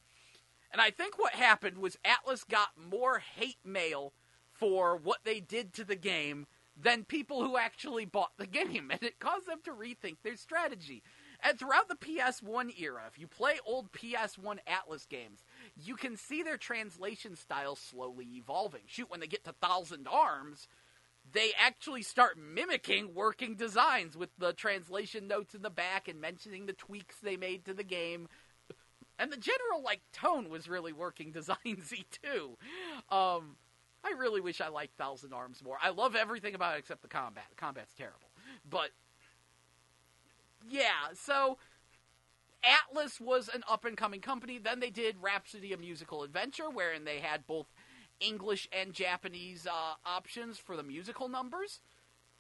And I think what happened was Atlus got more hate mail for what they did to the game than people who actually bought the game. And it caused them to rethink their strategy. And throughout the PS1 era, if you play old PS1 Atlus games, you can see their translation style slowly evolving. Shoot, when they get to Thousand Arms, they actually start mimicking Working Designs with the translation notes in the back and mentioning the tweaks they made to the game. And the general, tone was really Working Designs-y, too. I really wish I liked Thousand Arms more. I love everything about it except the combat. The combat's terrible. But, yeah, so Atlus was an up-and-coming company. Then they did Rhapsody: A Musical Adventure, wherein they had both English and Japanese options for the musical numbers.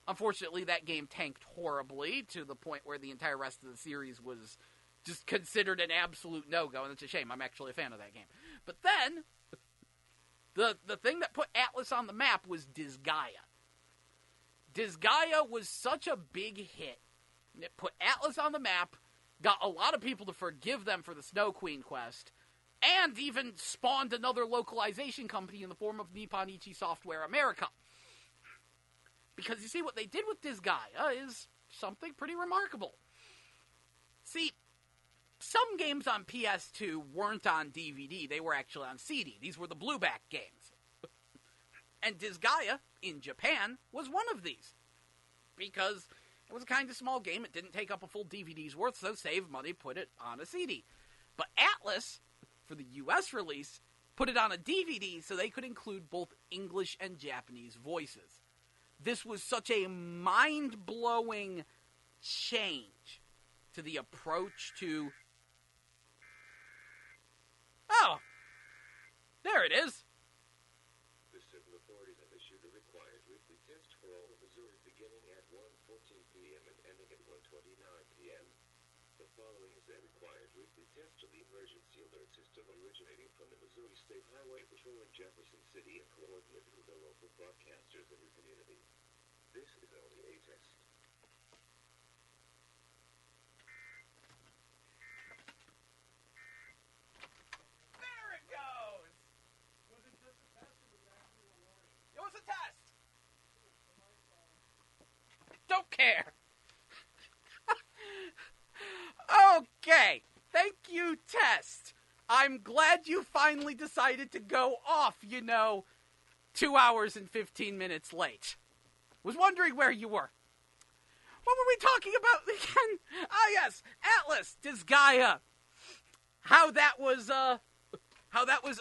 Unfortunately, that game tanked horribly to the point where the entire rest of the series was just considered an absolute no-go, and it's a shame. I'm actually a fan of that game. But then, the thing that put Atlus on the map was Disgaea. Disgaea was such a big hit. It put Atlus on the map, got a lot of people to forgive them for the Snow Queen quest, and even spawned another localization company in the form of Nippon Ichi Software America. Because you see, what they did with Disgaea is something pretty remarkable. See, some games on PS2 weren't on DVD, they were actually on CD. These were the blueback games. And Disgaea, in Japan, was one of these. Because it was a kind of small game, it didn't take up a full DVD's worth, so save money, put it on a CD. But Atlus, for the US release, put it on a DVD so they could include both English and Japanese voices. This was such a mind-blowing change to the approach to... Oh! There it is! The civil authorities have issued a required weekly test for all of Missouri beginning at 1:14 p.m. and ending at 1:29 p.m. The following is a required weekly test to the emergency alert system originating from the Missouri State Highway Patrol in Jefferson City and coordinated with the local broadcasters in the community. This is only a test. There it goes! Was it just a test or was it actually a warning? It was a test! Don't care! Okay, thank you, test. I'm glad you finally decided to go off, 2 hours and 15 minutes late. Was wondering where you were. What were we talking about again? Ah, yes, Atlus, Disgaea. How that was a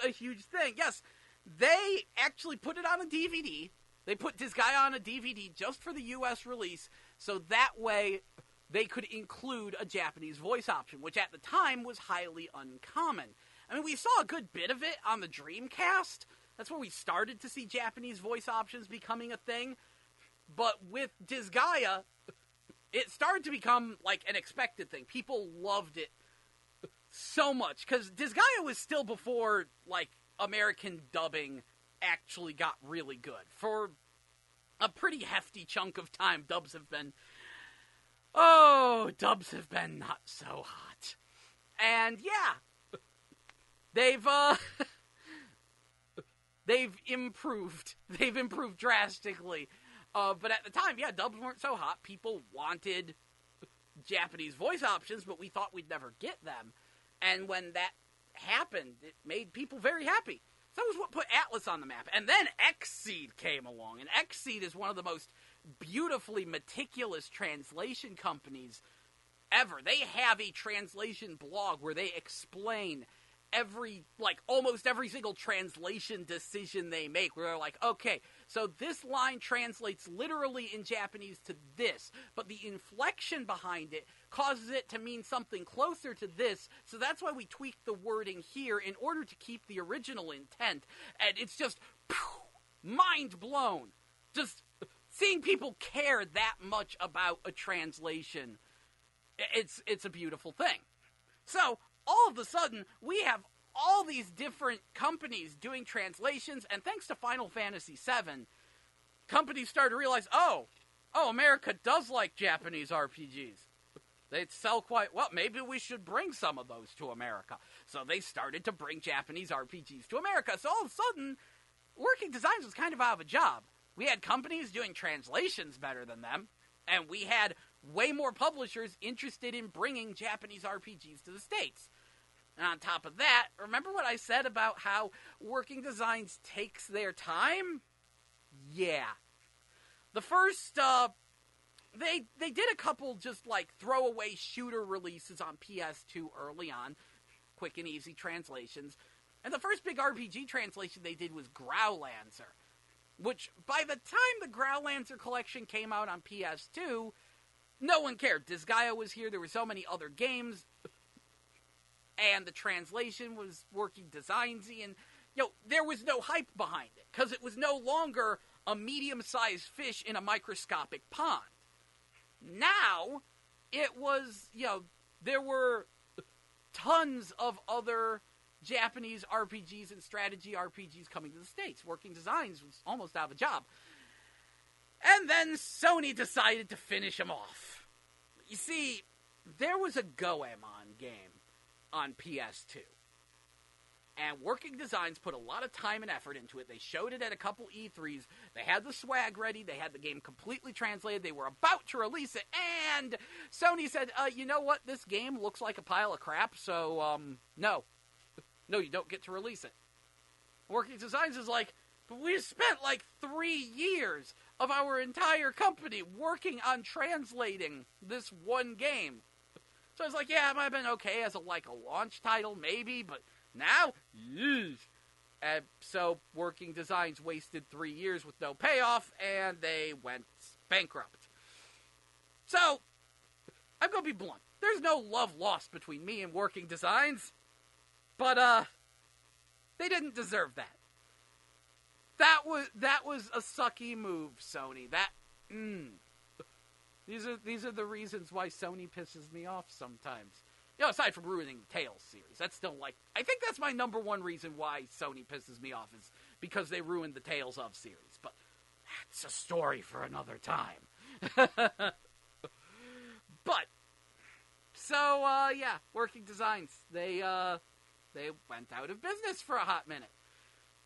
huge thing. Yes, they actually put it on a DVD. They put Disgaea on a DVD just for the US release, so that way they could include a Japanese voice option, which at the time was highly uncommon. I mean, we saw a good bit of it on the Dreamcast. That's where we started to see Japanese voice options becoming a thing. But with Disgaea, it started to become like an expected thing. People loved it so much, because Disgaea was still before, like, American dubbing actually got really good. For a pretty hefty chunk of time, dubs have been not so hot. And yeah, they've improved. They've improved drastically. But at the time, yeah, dubs weren't so hot. People wanted Japanese voice options, but we thought we'd never get them. And when that happened, it made people very happy. So that was what put Atlus on the map. And then Xseed came along. And Xseed is one of the most beautifully meticulous translation companies ever. They have a translation blog where they explain almost every single translation decision they make, where they're like, okay, so this line translates literally in Japanese to this, but the inflection behind it causes it to mean something closer to this, so that's why we tweak the wording here in order to keep the original intent, and it's just mind blown. Just seeing people care that much about a translation, it's a beautiful thing. So, all of a sudden, we have all these different companies doing translations, and thanks to Final Fantasy VII, companies started to realize, oh, America does like Japanese RPGs. They sell quite well. Maybe we should bring some of those to America. So they started to bring Japanese RPGs to America. So all of a sudden, Working Designs was kind of out of a job. We had companies doing translations better than them, and we had way more publishers interested in bringing Japanese RPGs to the States. And on top of that, remember what I said about how Working Designs takes their time? Yeah. The first, they did a couple just like throwaway shooter releases on PS2 early on. Quick and easy translations. And the first big RPG translation they did was Growlancer. Which, by the time the Growlancer collection came out on PS2, no one cared. Disgaea was here, there were so many other games, and the translation was Working Designs-y, and, there was no hype behind it, because it was no longer a medium-sized fish in a microscopic pond. Now, it was, there were tons of other Japanese RPGs and strategy RPGs coming to the States. Working Designs was almost out of a job. And then Sony decided to finish them off. You see, there was a Goemon game on PS2. And Working Designs put a lot of time and effort into it. They showed it at a couple E3s. They had the swag ready. They had the game completely translated. They were about to release it. And Sony said, you know what? This game looks like a pile of crap, so, no. No, you don't get to release it. Working Designs is like, but we spent like 3 years of our entire company working on translating this one game. So it's like, yeah, it might have been okay as a launch title, maybe, but now, so Working Designs wasted 3 years with no payoff, and they went bankrupt. So, I'm going to be blunt. There's no love lost between me and Working Designs, but, they didn't deserve that. That was a sucky move, Sony. These are the reasons why Sony pisses me off sometimes. You know, aside from ruining the Tales series, that's still I think that's my number one reason why Sony pisses me off is because they ruined the Tales of series. But that's a story for another time. But so yeah, Working Designs they went out of business for a hot minute.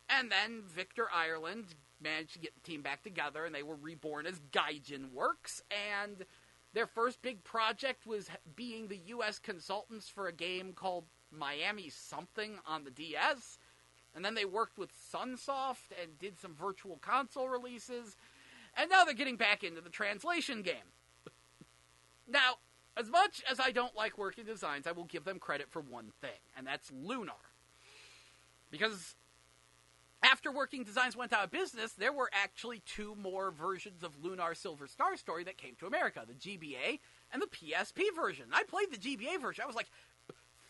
And then Victor Ireland managed to get the team back together, and they were reborn as Gaijin Works, and their first big project was being the U.S. consultants for a game called Miami Something on the DS, and then they worked with Sunsoft and did some virtual console releases, and now they're getting back into the translation game. Now, as much as I don't like Working Designs, I will give them credit for one thing, and that's Lunar. Because after Working Designs went out of business, there were actually 2 more versions of Lunar Silver Star Story that came to America, the GBA and the PSP version. I played the GBA version. I was like,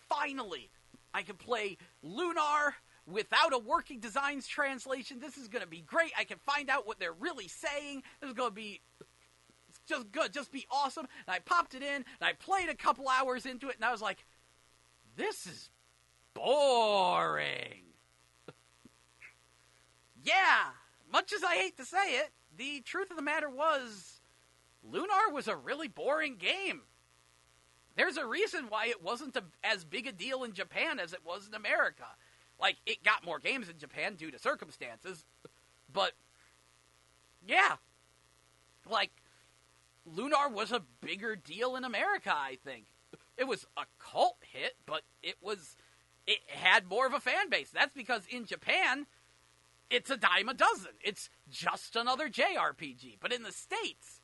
finally, I can play Lunar without a Working Designs translation. This is going to be great. I can find out what they're really saying. This is going to be just good, just be awesome. And I popped it in, and I played a couple hours into it, and I was like, this is boring. Yeah, much as I hate to say it, the truth of the matter was, Lunar was a really boring game. There's a reason why it wasn't as big a deal in Japan as it was in America. Like, it got more games in Japan due to circumstances, but, yeah. Like, Lunar was a bigger deal in America, I think. It was a cult hit, but it had more of a fan base. That's because in Japan, it's a dime a dozen. It's just another JRPG. But in the States,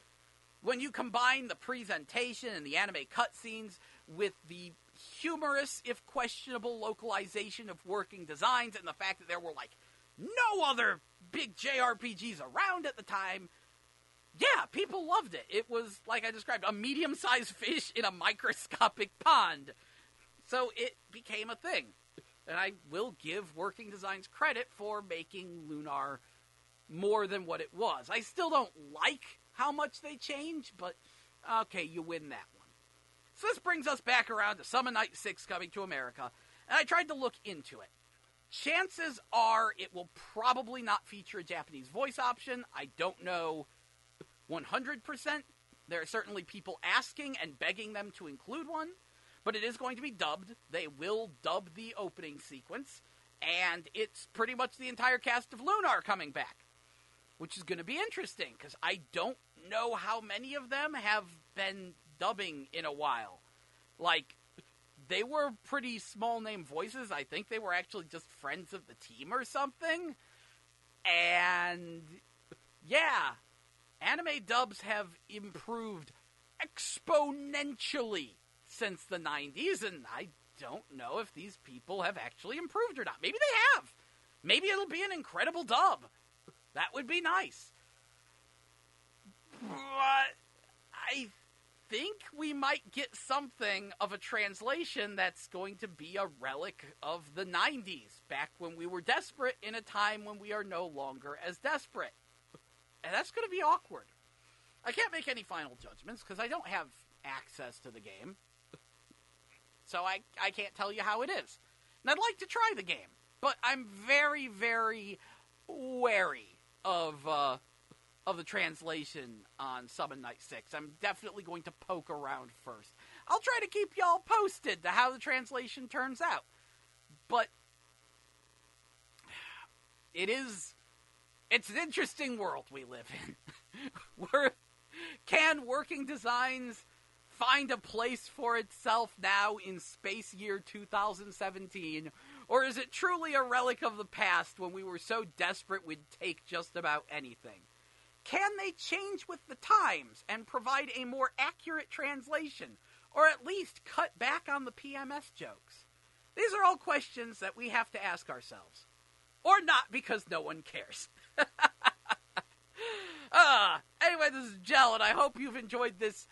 when you combine the presentation and the anime cutscenes with the humorous, if questionable, localization of Working Designs and the fact that there were, no other big JRPGs around at the time, yeah, people loved it. It was, like I described, a medium-sized fish in a microscopic pond. So it became a thing. And I will give Working Designs credit for making Lunar more than what it was. I still don't like how much they change, but okay, you win that one. So this brings us back around to Summon Night 6 coming to America, and I tried to look into it. Chances are it will probably not feature a Japanese voice option. I don't know 100%. There are certainly people asking and begging them to include one. But it is going to be dubbed. They will dub the opening sequence. And it's pretty much the entire cast of Lunar coming back. Which is going to be interesting, because I don't know how many of them have been dubbing in a while. They were pretty small-name voices. I think they were actually just friends of the team or something. And, yeah, anime dubs have improved exponentially since the 90s, and I don't know if these people have actually improved or not. Maybe they have. Maybe it'll be an incredible dub. That would be nice. But I think we might get something of a translation that's going to be a relic of the 90s, back when we were desperate in a time when we are no longer as desperate. And that's going to be awkward. I can't make any final judgments because I don't have access to the game. So I can't tell you how it is. And I'd like to try the game, but I'm very, very wary of the translation on Summon Night 6. I'm definitely going to poke around first. I'll try to keep y'all posted to how the translation turns out. But it's an interesting world we live in. Can working designs find a place for itself now in space year 2017, or is it truly a relic of the past when we were so desperate we'd take just about anything? Can they change with the times and provide a more accurate translation, or at least cut back on the PMS jokes? These are all questions that we have to ask ourselves. Or not, because no one cares. Anyway, this is Jell, and I hope you've enjoyed this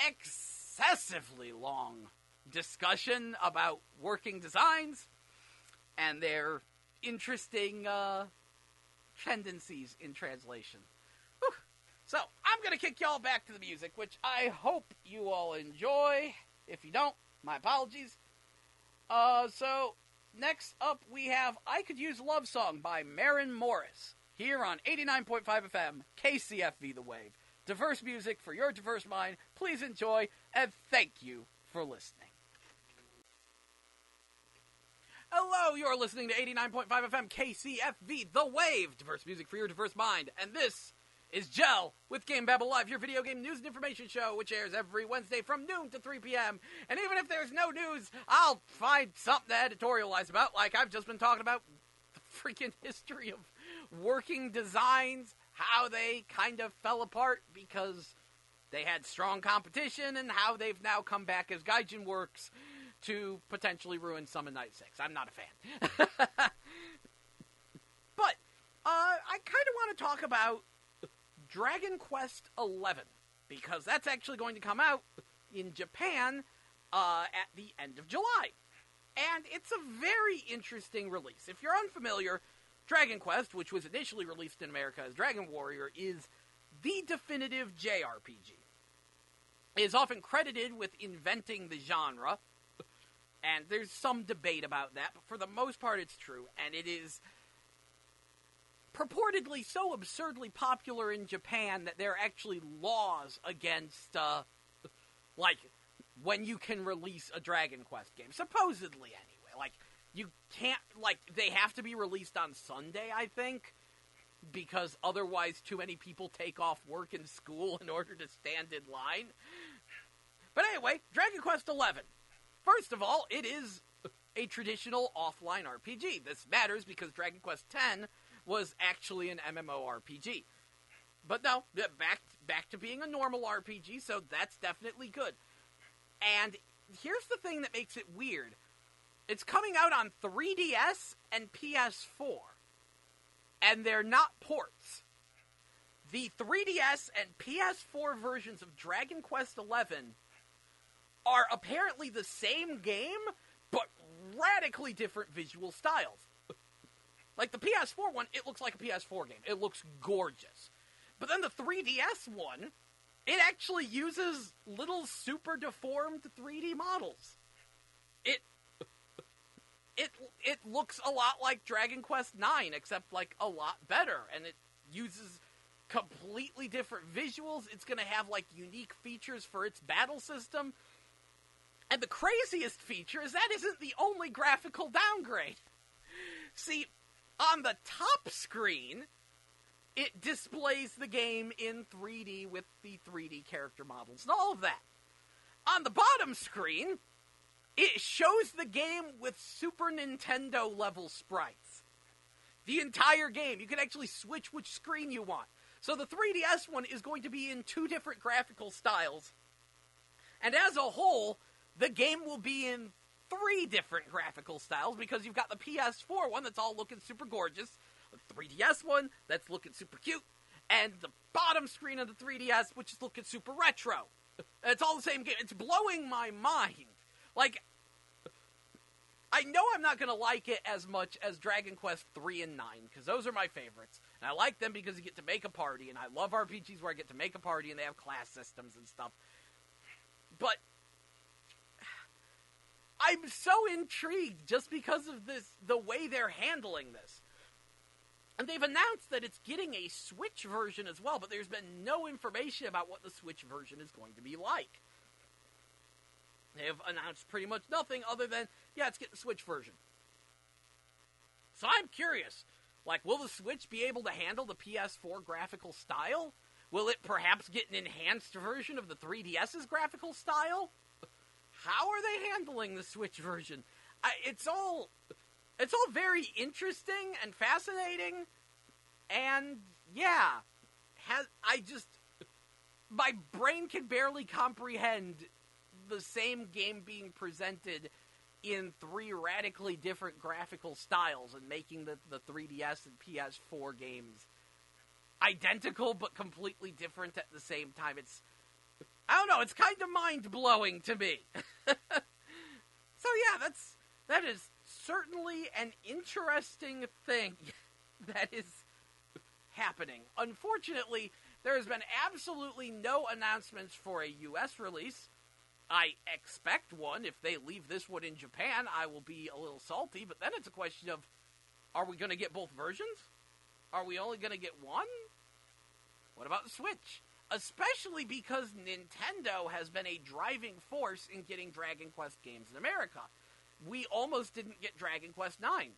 excessively long discussion about working designs and their interesting tendencies in translation. Whew. So, I'm going to kick y'all back to the music, which I hope you all enjoy. If you don't, my apologies. So, next up we have I Could Use Love Song by Maren Morris, here on 89.5 FM, KCFV The Wave. Diverse music for your diverse mind. Please enjoy, and thank you for listening. Hello, you're listening to 89.5 FM, KCFV The Wave. Diverse music for your diverse mind. And this is Jell with GameBabble Live, your video game news and information show, which airs every Wednesday from noon to 3 p.m. And even if there's no news, I'll find something to editorialize about, like I've just been talking about the freaking history of working designs, how they kind of fell apart because they had strong competition, and how they've now come back as Gaijin Works to potentially ruin Summon Night 6. I'm not a fan. But, I kind of want to talk about Dragon Quest XI, because that's actually going to come out in Japan at the end of July. And it's a very interesting release. If you're unfamiliar, Dragon Quest, which was initially released in America as Dragon Warrior, is the definitive JRPG. It is often credited with inventing the genre, and there's some debate about that, but for the most part it's true, and it is purportedly so absurdly popular in Japan that there are actually laws against, like, when you can release a Dragon Quest game. Supposedly, anyway. Like, you can't, like, they have to be released on Sunday, I think, because otherwise too many people take off work and school in order to stand in line. But anyway, Dragon Quest XI. First of all, it is a traditional offline RPG. This matters because Dragon Quest X was actually an MMORPG. But no, back to being a normal RPG, so that's definitely good. And here's the thing that makes it weird. It's coming out on 3DS and PS4. And they're not ports. The 3DS and PS4 versions of Dragon Quest XI are apparently the same game, but radically different visual styles. Like, the PS4 one, it looks like a PS4 game. It looks gorgeous. But then the 3DS one, it actually uses little super deformed 3D models. It looks a lot like Dragon Quest IX, except, like, a lot better. And it uses completely different visuals. It's going to have, like, unique features for its battle system. And the craziest feature is that isn't the only graphical downgrade. See, on the top screen, it displays the game in 3D with the 3D character models and all of that. On the bottom screen, it shows the game with Super Nintendo level sprites. The entire game. You can actually switch which screen you want. So the 3DS one is going to be in two different graphical styles. And as a whole, the game will be in three different graphical styles, because you've got the PS4 one that's all looking super gorgeous, the 3DS one that's looking super cute, and the bottom screen of the 3DS, which is looking super retro. It's all the same game. It's blowing my mind. Like, I know I'm not going to like it as much as Dragon Quest 3 and 9, because those are my favorites. And I like them because you get to make a party, and I love RPGs where I get to make a party and they have class systems and stuff. But I'm so intrigued just because of the way they're handling this. And they've announced that it's getting a Switch version as well, but there's been no information about what the Switch version is going to be like. They have announced pretty much nothing other than, yeah, it's getting a Switch version. So I'm curious, Like, will the Switch be able to handle the PS4 graphical style? Will it perhaps get an enhanced version of the 3DS's graphical style? How are they handling the Switch version? It's all very interesting and fascinating, and yeah, my brain can barely comprehend the same game being presented in 3 radically different graphical styles and making the 3DS and PS4 games identical but completely different at the same time. I don't know, it's kind of mind-blowing to me. So yeah, that is certainly an interesting thing that is happening. Unfortunately, there has been absolutely no announcements for a US release. I expect one. If they leave this one in Japan, I will be a little salty, but then it's a question of, are we going to get both versions? Are we only going to get one? What about the Switch? Especially because Nintendo has been a driving force in getting Dragon Quest games in America. We almost didn't get Dragon Quest IX,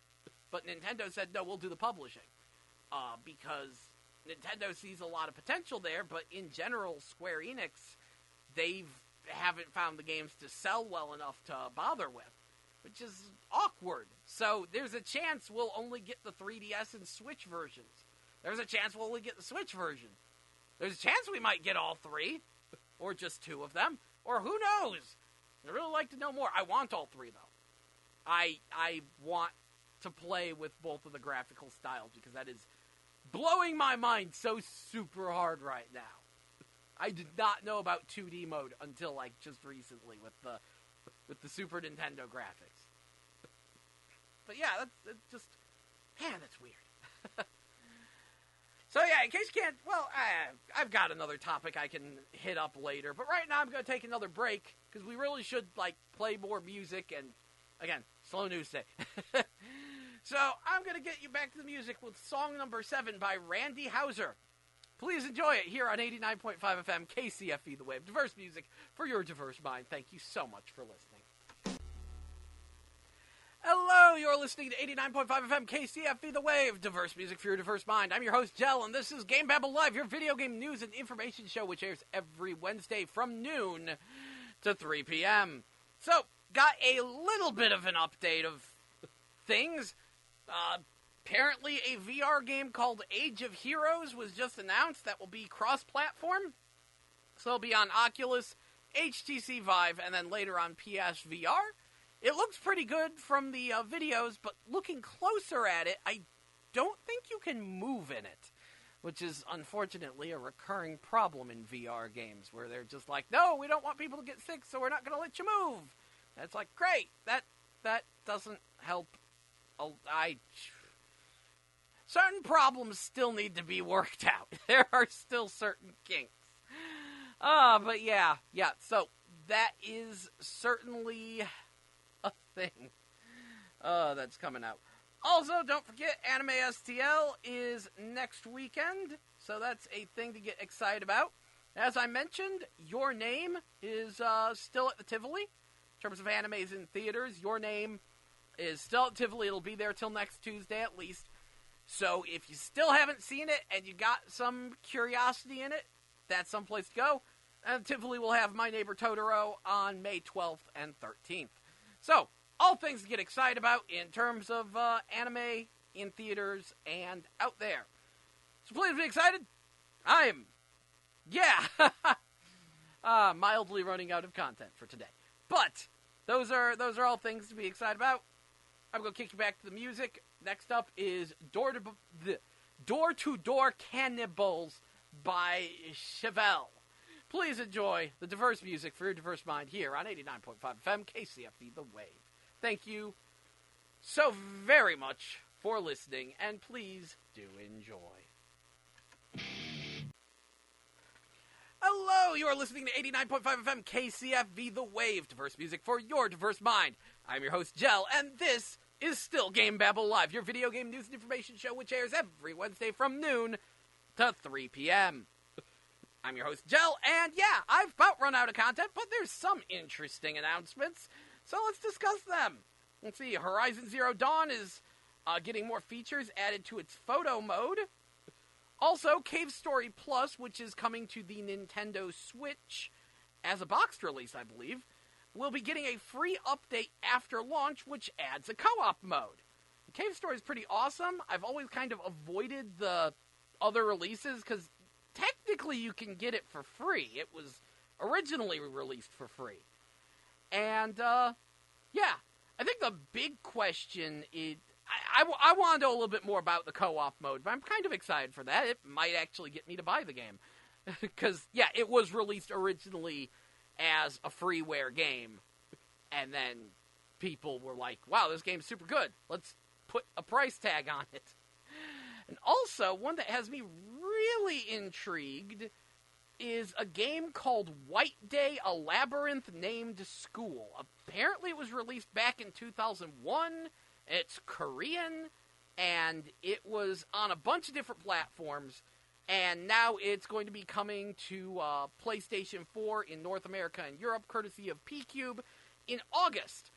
but Nintendo said, no, we'll do the publishing. Because Nintendo sees a lot of potential there, but in general, Square Enix, they haven't found the games to sell well enough to bother with, which is awkward. So there's a chance we'll only get the 3DS and Switch versions. There's a chance we'll only get the Switch version. There's a chance we might get all 3, or just 2 of them, or who knows? I'd really like to know more. I want all 3, though. I want to play with both of the graphical styles, because that is blowing my mind so super hard right now. I did not know about 2D mode until, like, just recently with the Super Nintendo graphics. But yeah, that's just, man, that's weird. So yeah, in case you can't, well, I've got another topic I can hit up later, but right now I'm going to take another break, because we really should, like, play more music, and, again, slow news day. So I'm going to get you back to the music with song number 7 by Randy Houser. Please enjoy it here on 89.5 FM KCFE The Wave. Diverse music for your diverse mind. Thank you so much for listening. Hello, you're listening to 89.5 FM KCFE The Wave. Diverse music for your diverse mind. I'm your host, Jell, and this is GameBabble Live, your video game news and information show, which airs every Wednesday from noon to 3 p.m. So, got a little bit of an update of things. Apparently a VR game called Age of Heroes was just announced that will be cross-platform. So it'll be on Oculus, HTC Vive, and then later on PSVR. It looks pretty good from the videos, but looking closer at it, I don't think you can move in it, which is unfortunately a recurring problem in VR games, where they're just like, no, we don't want people to get sick, so we're not going to let you move. And it's like, great, that doesn't help. Certain problems still need to be worked out. There are still certain kinks. But yeah, so that is certainly a thing that's coming out. Also, don't forget, Anime STL is next weekend, so that's a thing to get excited about. As I mentioned, Your Name is still at the Tivoli. In terms of animes in theaters, Your Name is still at Tivoli. It'll be there till next Tuesday at least. So if you still haven't seen it and you got some curiosity in it, that's someplace to go. And Tivoli will have My Neighbor Totoro on May 12th and 13th. So, all things to get excited about in terms of anime in theaters and out there. So please be excited. I'm, mildly running out of content for today. But those are all things to be excited about. I'm going to kick you back to the music. Next up is Door to Door Cannibals by Chevelle. Please enjoy the diverse music for your diverse mind here on 89.5 FM KCFE The Wave. Thank you so very much for listening, and please do enjoy. Hello, you are listening to 89.5 FM KCFE The Wave, diverse music for your diverse mind. I'm your host, Jell, and this is still GameBabble Live, your video game news and information show, which airs every Wednesday from noon to 3 p.m. I'm your host, Jell, and yeah, I've about run out of content, but there's some interesting announcements, so let's discuss them. Let's see, Horizon Zero Dawn is getting more features added to its photo mode. Also, Cave Story Plus, which is coming to the Nintendo Switch as a boxed release, I believe, will be getting a free update after launch, which adds a co-op mode. Cave Story is pretty awesome. I've always kind of avoided the other releases, because technically you can get it for free. It was originally released for free. And, yeah, I think the big question is, I want to know a little bit more about the co-op mode, but I'm kind of excited for that. It might actually get me to buy the game. Because, yeah, it was released originally as a freeware game, and then people were like, wow, this game's super good. Let's put a price tag on it. And also, one that has me really intrigued is a game called White Day, a Labyrinth Named School. Apparently it was released back in 2001. It's Korean, and it was on a bunch of different platforms, and now it's going to be coming to PlayStation 4 in North America and Europe, courtesy of P-Cube, in August.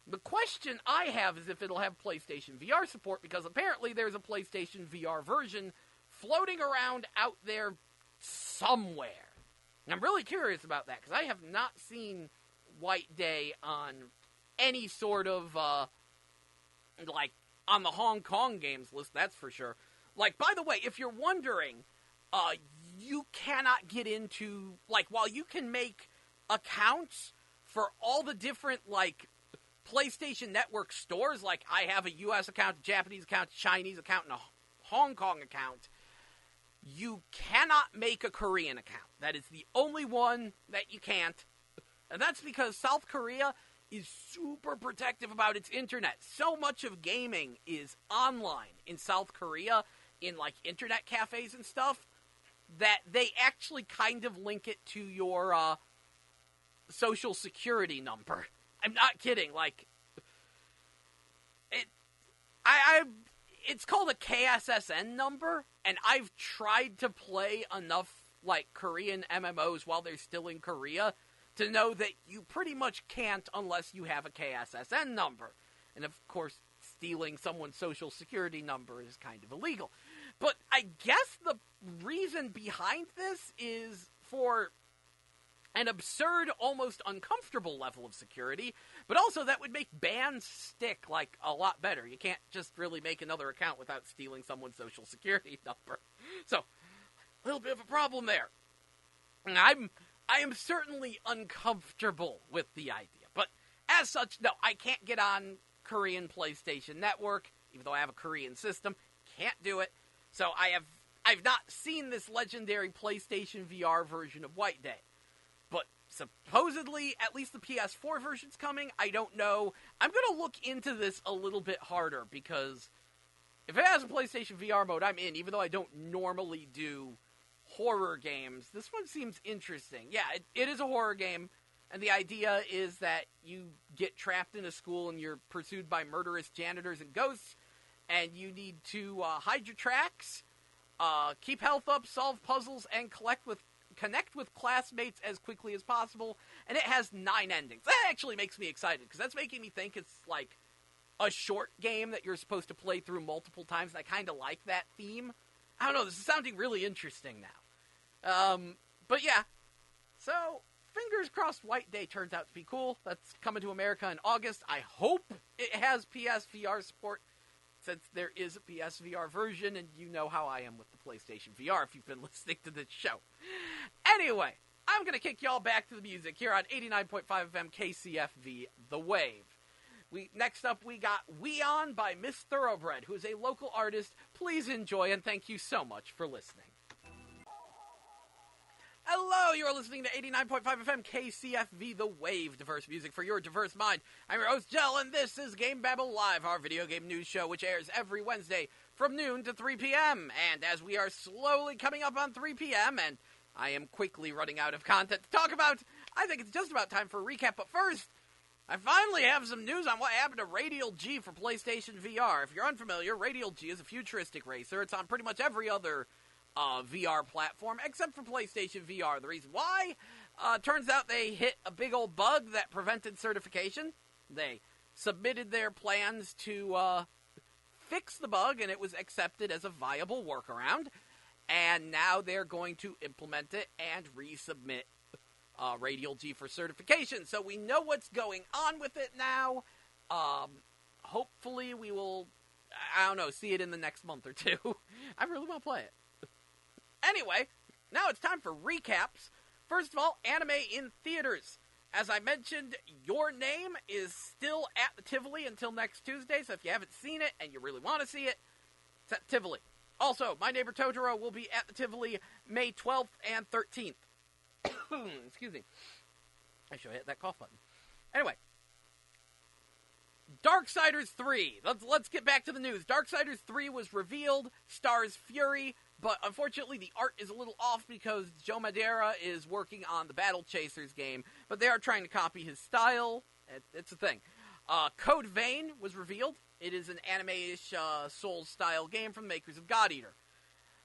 The question I have is if it'll have PlayStation VR support, because apparently there's a PlayStation VR version floating around out there somewhere. And I'm really curious about that, because I have not seen White Day on any sort of, like, on the Hong Kong games list, that's for sure. Like, by the way, if you're wondering, you cannot get into, like, while you can make accounts for all the different, like, PlayStation Network stores, like I have a US account, a Japanese account, a Chinese account, and a Hong Kong account, you cannot make a Korean account. That is the only one that you can't. And that's because South Korea is super protective about its internet. So much of gaming is online in South Korea, in like internet cafes and stuff, that they actually kind of link it to your social security number. I'm not kidding. Like, it's called a KSSN number, and I've tried to play enough like Korean MMOs while they're still in Korea to know that you pretty much can't unless you have a KSSN number. And of course, stealing someone's social security number is kind of illegal. But I guess the reason behind this is for an absurd, almost uncomfortable level of security, but also that would make bans stick, like, a lot better. You can't just really make another account without stealing someone's social security number. So, a little bit of a problem there. And I am certainly uncomfortable with the idea, but as such, no, I can't get on Korean PlayStation Network, even though I have a Korean system. Can't do it. So I've not seen this legendary PlayStation VR version of White Day. But supposedly, at least the PS4 version's coming. I don't know. I'm going to look into this a little bit harder, because if it has a PlayStation VR mode, I'm in, even though I don't normally do horror games. This one seems interesting. Yeah, it is a horror game, and the idea is that you get trapped in a school and you're pursued by murderous janitors and ghosts, and you need to hide your tracks, keep health up, solve puzzles, and connect with classmates as quickly as possible, and it has 9 endings. That actually makes me excited, because that's making me think it's like a short game that you're supposed to play through multiple times, and I kind of like that theme. I don't know, this is sounding really interesting now. But yeah, so fingers crossed White Day turns out to be cool. That's coming to America in August. I hope it has PSVR support, since there is a PSVR version, and you know how I am with the PlayStation VR if you've been listening to this show. Anyway, I'm going to kick y'all back to the music here on 89.5 FM KCFV, The Wave. Next up, we got Weon by Miss Thoroughbred, who is a local artist. Please enjoy, and thank you so much for listening. Hello, you are listening to 89.5 FM KCFV, The Wave, diverse music for your diverse mind. I'm your host, Jell, and this is GameBabble Live, our video game news show, which airs every Wednesday from noon to 3 p.m. And as we are slowly coming up on 3 p.m., and I am quickly running out of content to talk about, I think it's just about time for a recap. But first, I finally have some news on what happened to Radial G for PlayStation VR. If you're unfamiliar, Radial G is a futuristic racer. It's on pretty much every other VR platform, except for PlayStation VR. The reason why? Turns out they hit a big old bug that prevented certification. They submitted their plans to fixed the bug, and it was accepted as a viable workaround. And now they're going to implement it and resubmit Radial G for certification. So we know what's going on with it now. Hopefully we will, see it in the next month or two. I really want to play it. Anyway, now it's time for recaps. First of all, anime in theaters. As I mentioned, Your Name is still at the Tivoli until next Tuesday, so if you haven't seen it and you really want to see it, it's at Tivoli. Also, My Neighbor Totoro will be at the Tivoli May 12th and 13th. Excuse me. I should have hit that cough button. Anyway. Darksiders 3. Let's get back to the news. Darksiders 3 was revealed, stars Fury, but unfortunately the art is a little off because Joe Madeira is working on the Battle Chasers game, but they are trying to copy his style. It's a thing. Code Vein was revealed. It is an anime-ish Souls-style game from the makers of God Eater.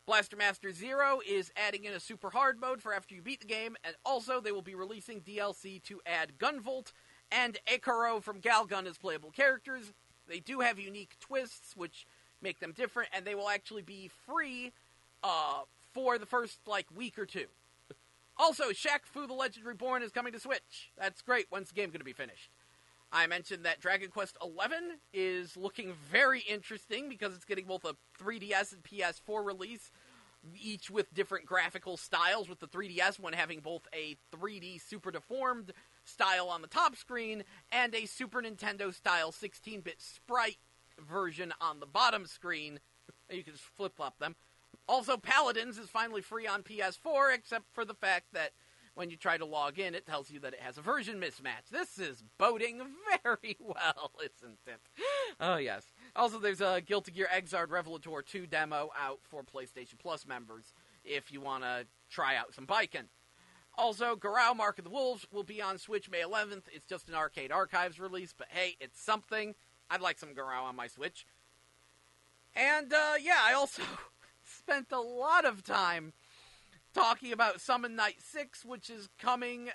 Blaster Master Zero is adding in a super hard mode for after you beat the game, and also they will be releasing DLC to add Gunvolt and Ekaro from Galgun as playable characters. They do have unique twists, which make them different, and they will actually be free for the first, week or two. Also, Shaq Fu the Legend Reborn is coming to Switch. That's great. When's the game going to be finished? I mentioned that Dragon Quest XI is looking very interesting because it's getting both a 3DS and PS4 release, each with different graphical styles, with the 3DS one having both a 3D super deformed style on the top screen and a Super Nintendo style 16-bit sprite version on the bottom screen. You can just flip-flop them. Also, Paladins is finally free on PS4, except for the fact that when you try to log in, it tells you that it has a version mismatch. This is boding very well, isn't it? Oh, yes. Also, there's a Guilty Gear Xrd Revelator 2 demo out for PlayStation Plus members if you want to try out some biking. Also, Garou Mark of the Wolves will be on Switch May 11th. It's just an Arcade Archives release, but hey, it's something. I'd like some Garou on my Switch. And, I also spent a lot of time talking about Summon Night 6, which is coming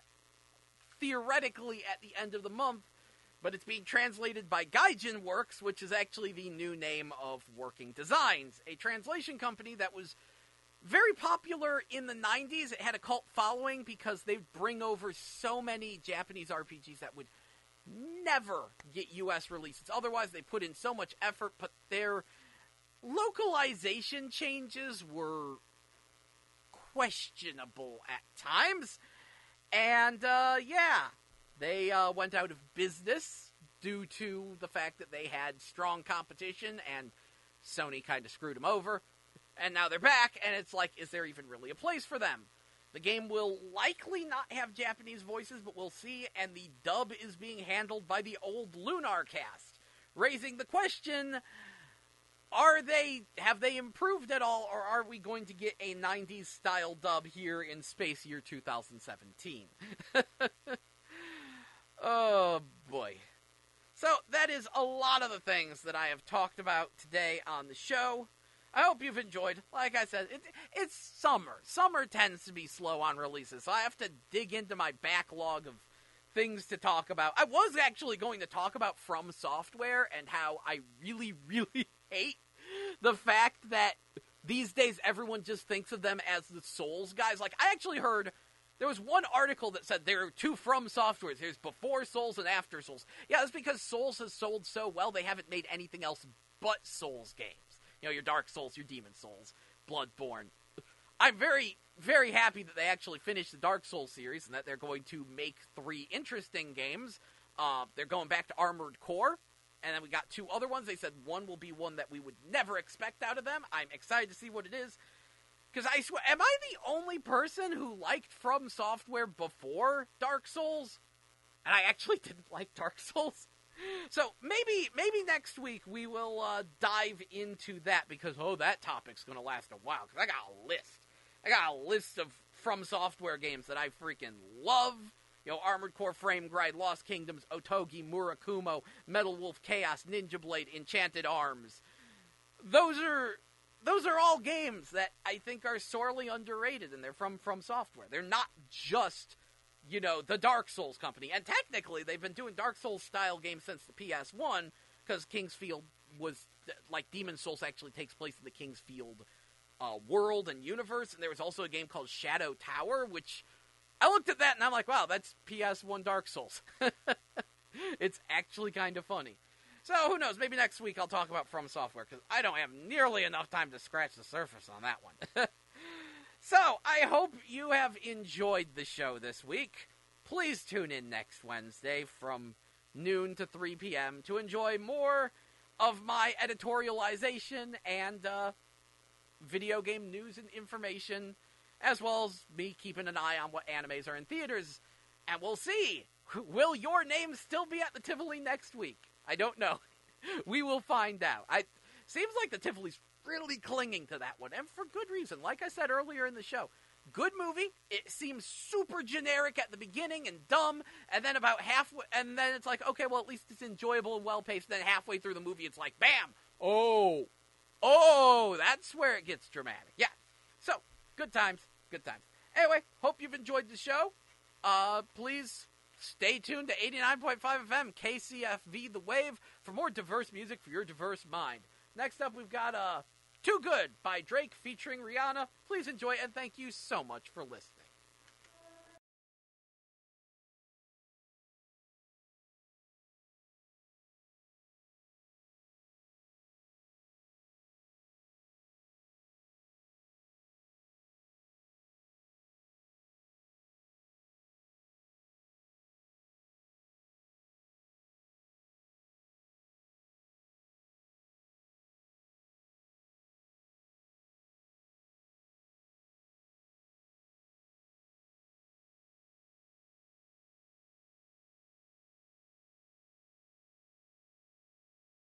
theoretically at the end of the month, but it's being translated by Gaijin Works, which is actually the new name of Working Designs, a translation company that was very popular in the 90s. It had a cult following because they bring over so many Japanese RPGs that would never get US releases. Otherwise, they put in so much effort, but their localization changes were questionable at times. And, they went out of business due to the fact that they had strong competition and Sony kind of screwed them over. And now they're back, and it's like, is there even really a place for them? The game will likely not have Japanese voices, but we'll see, and the dub is being handled by the old Lunar cast, raising the question, have they improved at all, or are we going to get a 90s style dub here in Space Year 2017? Oh, boy. So, that is a lot of the things that I have talked about today on the show. I hope you've enjoyed. Like I said, it's summer. Summer tends to be slow on releases, so I have to dig into my backlog of things to talk about. I was actually going to talk about From Software and how I really, really hate the fact that these days everyone just thinks of them as the Souls guys. Like, I actually heard there was one article that said there are two From Softwares. There's before Souls and after Souls. Yeah, that's because Souls has sold so well, they haven't made anything else but Souls games. You know, your Dark Souls, your Demon Souls, Bloodborne. I'm very, very happy that they actually finished the Dark Souls series and that they're going to make 3 interesting games. They're going back to Armored Core, and then we got 2 other ones. They said one will be one that we would never expect out of them. I'm excited to see what it is. Because I swear, am I the only person who liked From Software before Dark Souls? And I actually didn't like Dark Souls. So maybe next week we will dive into that because, that topic's going to last a while. Because I got a list of From Software games that I freaking love. You know, Armored Core, Frame Gride, Lost Kingdoms, Otogi, Murakumo, Metal Wolf, Chaos, Ninja Blade, Enchanted Arms. Those are all games that I think are sorely underrated, and they're from Software. They're not just, the Dark Souls company. And technically, they've been doing Dark Souls-style games since the PS1, because Kingsfield was like Demon Souls actually takes place in the King's Field world and universe. And there was also a game called Shadow Tower, which I looked at that and I'm like, wow, that's PS1 Dark Souls. It's actually kind of funny. So who knows? Maybe next week I'll talk about From Software, because I don't have nearly enough time to scratch the surface on that one. So I hope you have enjoyed the show this week. Please tune in next Wednesday from noon to 3 p.m. to enjoy more of my editorialization and video game news and information, as well as me keeping an eye on what animes are in theaters. And we'll see. Will your name still be at the Tivoli next week? I don't know. We will find out. Seems like the Tivoli's really clinging to that one, and for good reason. Like I said earlier in the show, good movie. It seems super generic at the beginning and dumb, and then about halfway, and then it's like, okay, well, at least it's enjoyable and well-paced. Then halfway through the movie, it's like, bam! Oh, that's where it gets dramatic. Yeah. So, good times. Anyway, hope you've enjoyed the show. Please stay tuned to 89.5 FM, KCFV The Wave, for more diverse music for your diverse mind. Next up, we've got Too Good by Drake featuring Rihanna. Please enjoy, and thank you so much for listening.